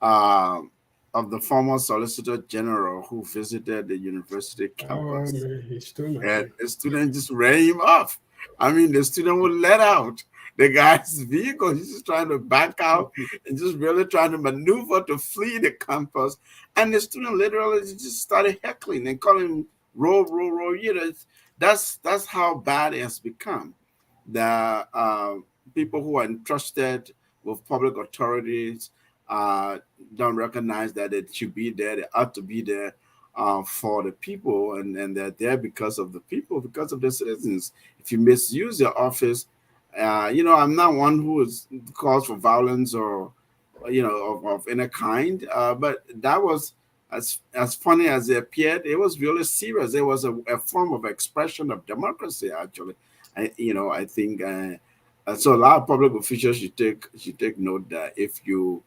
of the former Solicitor General who visited the university campus. Oh, man, and a student just ran him off. I mean, the student would let out the guy's vehicle. He's just trying to back out and just really trying to maneuver to flee the campus. And the student literally just started heckling and calling him roll, roll, roll. That's how bad it has become. The people who are entrusted with public authorities don't recognize that they should be there. They ought to be there for the people, and they're there because of the people, because of the citizens. If you misuse your office, I'm not one who is calls for violence or of any kind, but that was as funny as it appeared. It was really serious. It was a form of expression of democracy, actually. I think so. A lot of public officials should take note that if you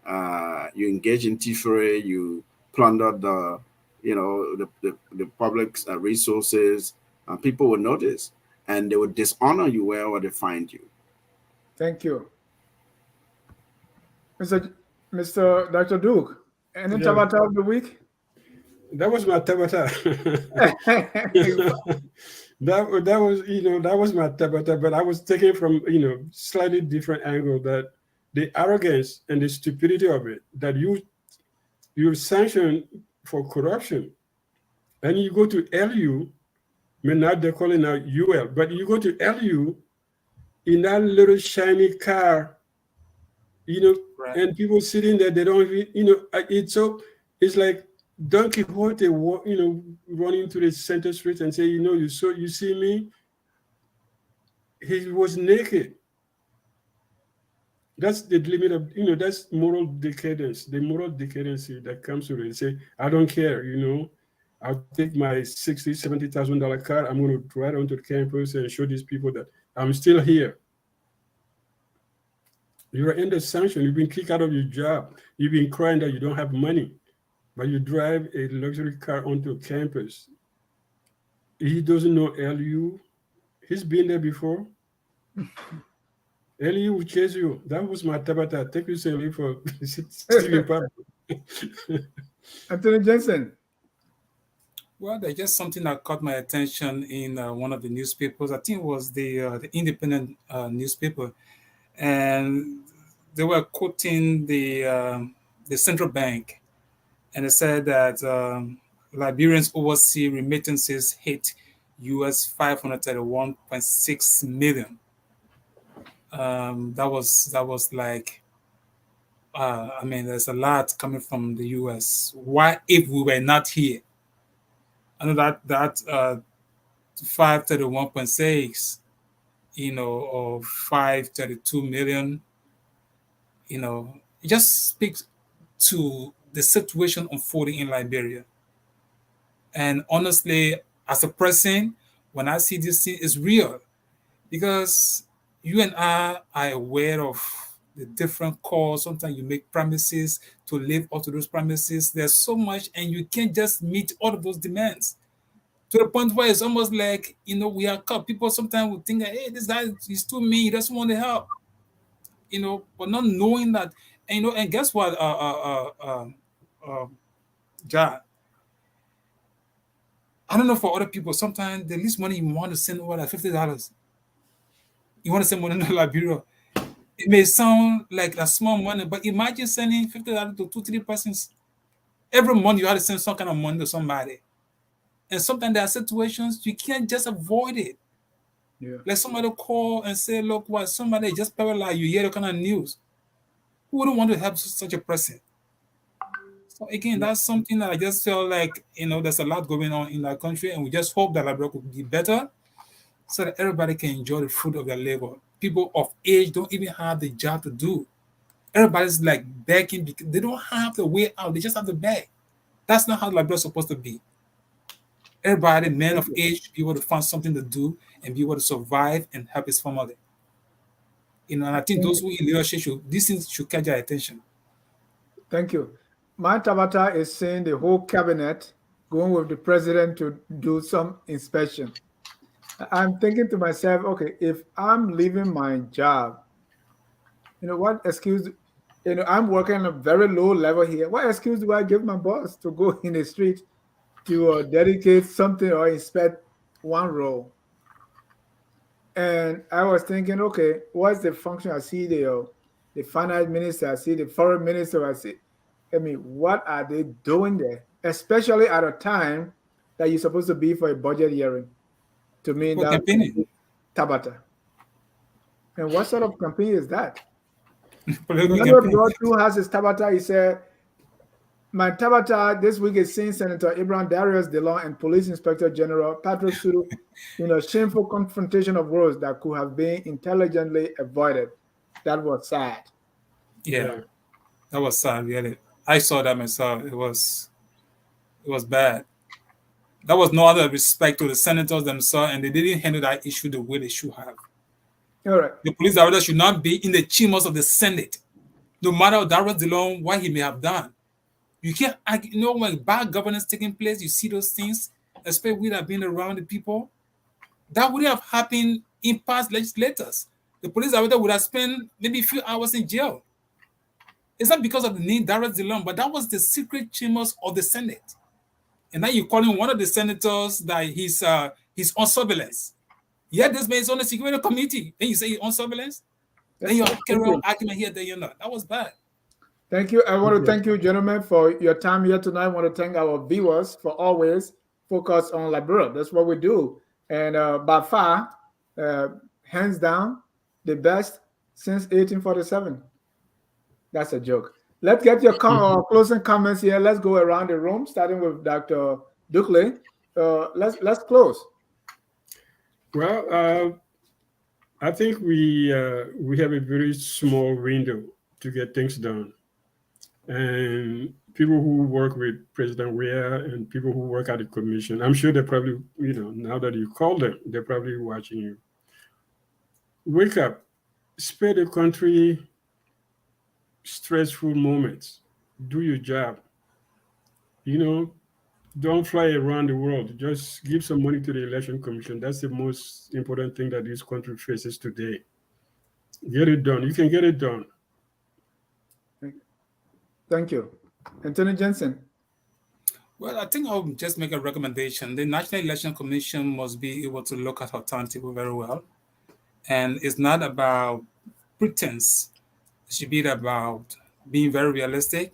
engage in thievery, you plunder the public's resources, people will notice and they will dishonor you wherever they find you. Thank you. Mr. Dr. Duke, any Yeah. Tabata of the week? That was my tabata. that was that was my tabata, but I was taking from slightly different angle, that the arrogance and the stupidity of it, that you sanction for corruption, and you go to LU. I mean, now they're calling out UL, but you go to LU in that little shiny car, Right. and people sitting there, they don't even, it's like Don Quixote, running to the center street and say, you see me. He was naked. That's the limit of, that's moral decadence, the moral decadency that comes with it. Say, I don't care, I'll take my $60,000, $70,000 car. I'm going to drive onto the campus and show these people that I'm still here. You're under sanction. You've been kicked out of your job. You've been crying that you don't have money, but you drive a luxury car onto campus. He doesn't know LU. He's been there before. LU will chase you. That was my tabata. Take you seriously for stealing public. Anthony Jensen. Well, there's just something that caught my attention in one of the newspapers. I think it was the Independent newspaper, and they were quoting the central bank, and it said that Liberians overseas remittances hit US 531.6 million. That was like, I mean, there's a lot coming from the US. Why, if we were not here? I know that 531.6, or 532 million, it just speaks to the situation unfolding in Liberia. And honestly, as a person, when I see this thing, it's real, because you and I are aware of the different calls. Sometimes you make promises to live up to those promises. There's so much, and you can't just meet all of those demands, to the point where it's almost like, we are caught. People sometimes would think that, hey, this guy is too mean, he doesn't want to help, but not knowing that. And guess what, John, I don't know, for other people, sometimes the least money you want to send over like $50. You want to send money to Liberia. It may sound like a small money, but imagine sending $50 to 2-3 persons. Every month you have to send some kind of money to somebody. And sometimes there are situations you can't just avoid it. Yeah. Like somebody call and say, look, what, somebody just paralyzed, you hear the kind of news. Who wouldn't want to help such a person? So again, that's something that I just feel like, there's a lot going on in that country, and we just hope that Liberia could be better, so that everybody can enjoy the fruit of their labor. People of age don't even have the job to do. Everybody's like begging because they don't have the way out. They just have to beg. That's not how Liberia is supposed to be. Everybody, men of age, be able to find something to do and be able to survive and help his family. And I think those who in leadership these things should catch their attention. Thank you. My Tabata is saying the whole cabinet going with the president to do some inspection. I'm thinking to myself, okay, if I'm leaving my job, what excuse, I'm working on a very low level here. What excuse do I give my boss to go in the street to dedicate something or inspect one row? And I was thinking, okay, what's the function? I see the finance minister, I see the foreign minister, I mean, what are they doing there? Especially at a time that you're supposed to be for a budget hearing. To me, For that's campaigning. Tabata. And what sort of campaign is that? Political Emmanuel campaign. Broad too has his Tabata. He said, my Tabata this week is seeing Senator Abraham Darius DeLong and Police Inspector General Patrick Sulu in a shameful confrontation of roles that could have been intelligently avoided. That was sad. Yeah, that was sad, really. I saw that myself. It was bad. That was no other respect to the senators themselves, and they didn't handle that issue the way they should have. All right. The police director should not be in the chambers of the Senate, no matter Darius DeLong what he may have done. You can't, when bad governance taking place, you see those things, especially with being around the people. That wouldn't have happened in past legislators. The police director would have spent maybe a few hours in jail. It's not because of the name Darius DeLong, but that was the secret chambers of the Senate. And now you're calling one of the senators that he's on surveillance. Yeah, this man is on the security committee. Then you say he's on surveillance. Then you carry on argument here, there you're not. That was bad. Thank you. I want to thank you, gentlemen, for your time here tonight. I want to thank our viewers for always focus on Liberia. That's what we do. And by far, hands down, the best since 1847. That's a joke. Let's get your closing comments here. Let's go around the room, starting with Dr. Dukley. Let's close. Well, I think we have a very small window to get things done. And people who work with President Weah and people who work at the commission, I'm sure they're probably, now that you call them, they're probably watching you. Wake up, spare the country stressful moments, do your job. Don't fly around the world. Just give some money to the election commission. That's the most important thing that this country faces today. Get it done. You can get it done. Thank you. Anthony Jensen. Well, I think I'll just make a recommendation. The National Election Commission must be able to look at our timetable very well. And it's not about pretense. It should be about being very realistic.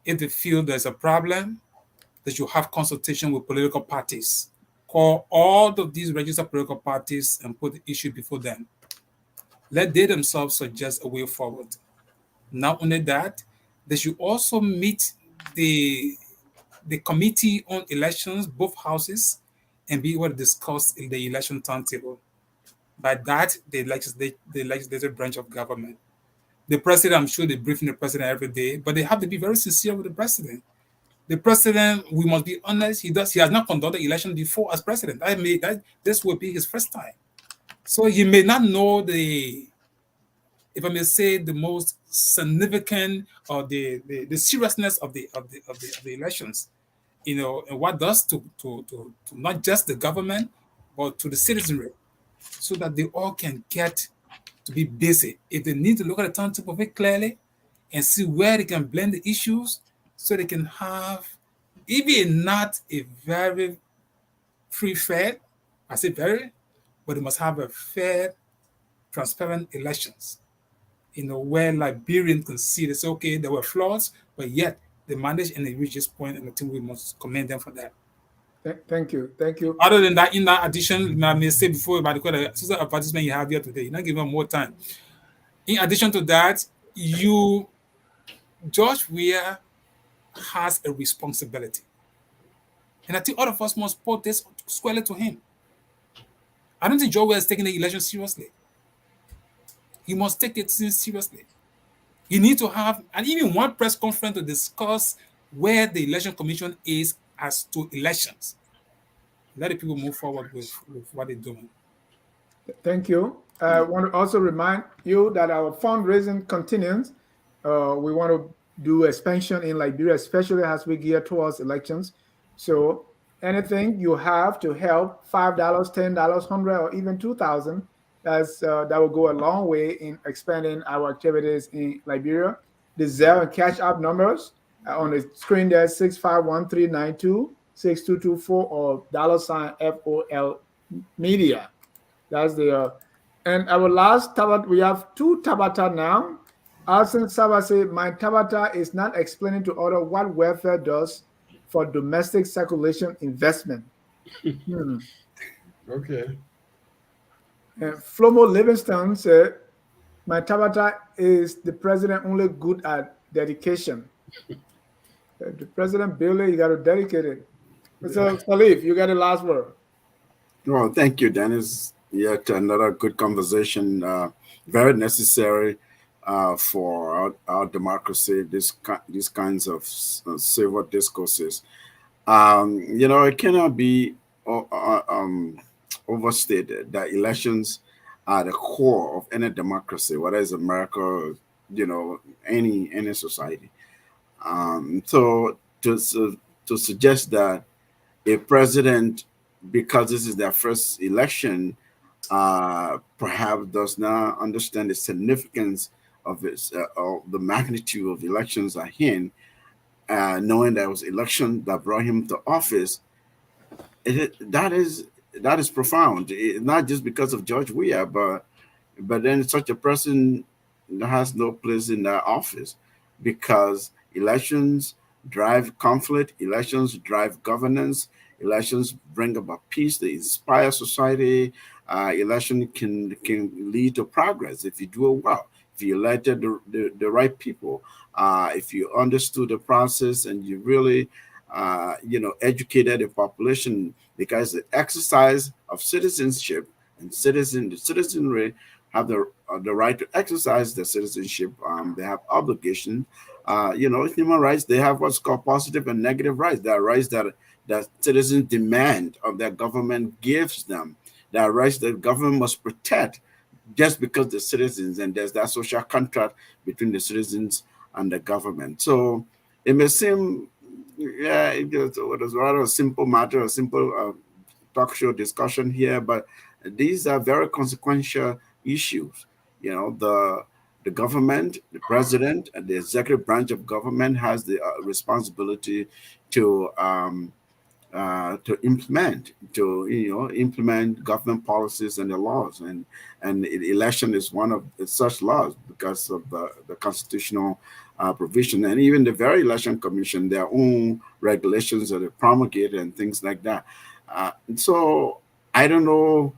If they feel there's a problem, they should have consultation with political parties. Call all of these registered political parties and put the issue before them. Let they themselves suggest a way forward. Not only that, they should also meet the committee on elections, both houses, and be able to discuss in the election timetable. By that, the legislative branch of government. The president, I'm sure they're briefing the president every day, but they have to be very sincere with the president. The president, we must be honest, he has not conducted election before as president. This will be his first time. So he may not know if I may say, the most significant or the seriousness of the elections, and what does to not just the government, but to the citizenry, so that they all can get to be busy. If they need to look at the timetable very clearly and see where they can blend the issues, so they can have, even not a very free, fair, I say very, but they must have a fair, transparent elections. Where Liberians can see this, okay, there were flaws, but yet they managed and they reached this point, and I think we must commend them for that. Thank you. Thank you. Other than that, in that addition, I may say before about the social advertisement you have here today, you're not giving them more time. In addition to that, George Weah has a responsibility. And I think all of us must put this squarely to him. I don't think George Weah is taking the election seriously. He must take it seriously. You need to have, and even one press conference to discuss where the election commission is as to elections. Let the people move forward with what they're doing. Thank you. I want to also remind you that our fundraising continues. We want to do expansion in Liberia, especially as we gear towards elections. So anything you have to help, $5, $10, $100, or even $2,000, that will go a long way in expanding our activities in Liberia. The Zelle and Cash App numbers on the screen there, 651-392-6224 or $FOL Media. That's the And our last Tabata, we have two Tabata now. Alison Saba said, my Tabata is not explaining to others what welfare does for domestic circulation investment. Okay. And Flomo Livingston said, my Tabata is the president only good at dedication. The president Billy, you got to dedicate it. So Salif, you got the last word. Well, thank you, Dennis. Yet another good conversation, very necessary for our democracy. These kinds of civil discourses. It cannot be overstated that elections are the core of any democracy, whether it's America, any society. So to suggest that a president, because this is their first election, perhaps does not understand the significance of the magnitude of elections at hand, knowing that it was election that brought him to office. That is profound. Not just because of George Weah, but then such a person has no place in that office, because elections drive conflict, elections drive governance, elections bring about peace, they inspire society. Election can lead to progress if you do it well, if you elected the right people, if you understood the process and you really educated the population, because the exercise of citizenship and citizenry have the right to exercise their citizenship. They have obligation. Human rights, they have what's called positive and negative rights. There are rights that citizens demand of their government gives them. There are rights that government must protect just because the citizens, and there's that social contract between the citizens and the government. So it may seem, it was rather a simple matter, a simple talk show discussion here, but these are very consequential issues. The government, the president, and the executive branch of government has the responsibility to implement government policies and the laws, and election is one of such laws because of the constitutional provision, and even the very election commission, their own regulations that they promulgate and things like that. So I don't know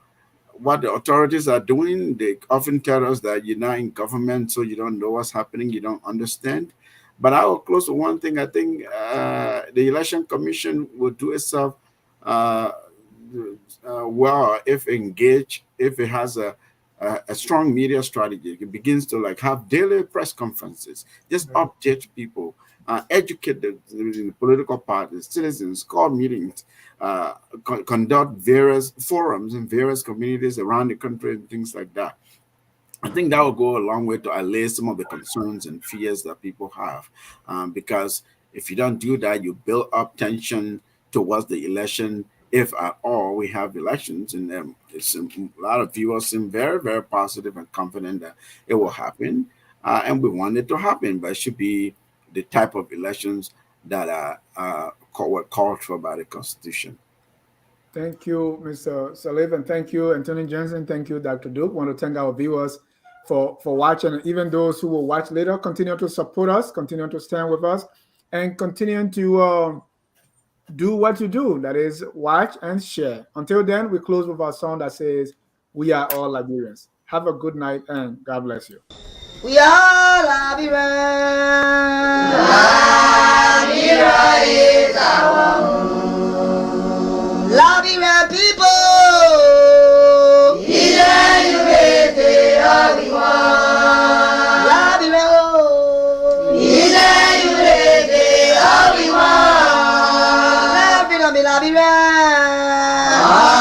what the authorities are doing. They often tell us that you're not in government, so you don't know what's happening, you don't understand. But I will close with one thing. I think the election commission will do itself well if engaged, if it has a strong media strategy. It begins to have daily press conferences, just update people, educate the political parties, citizens, call meetings, conduct various forums in various communities around the country and things like that. I think that will go a long way to allay some of the concerns and fears that people have. Because if you don't do that, you build up tension towards the election, if at all we have elections. And a lot of viewers seem very, very positive and confident that it will happen. And we want it to happen, but it should be the type of elections that are called for by the Constitution. Thank you, Mr. Salif, and thank you, Anthony Jensen. Thank you, Dr. Duke. I want to thank our viewers for watching, and even those who will watch later. Continue to support us, continue to stand with us, and continue to do what you do, that is watch and share. Until then, we close with our song that says, "We are all Liberians." Have a good night, and God bless you. We are Liberians. Liberia is our home. Liberian people.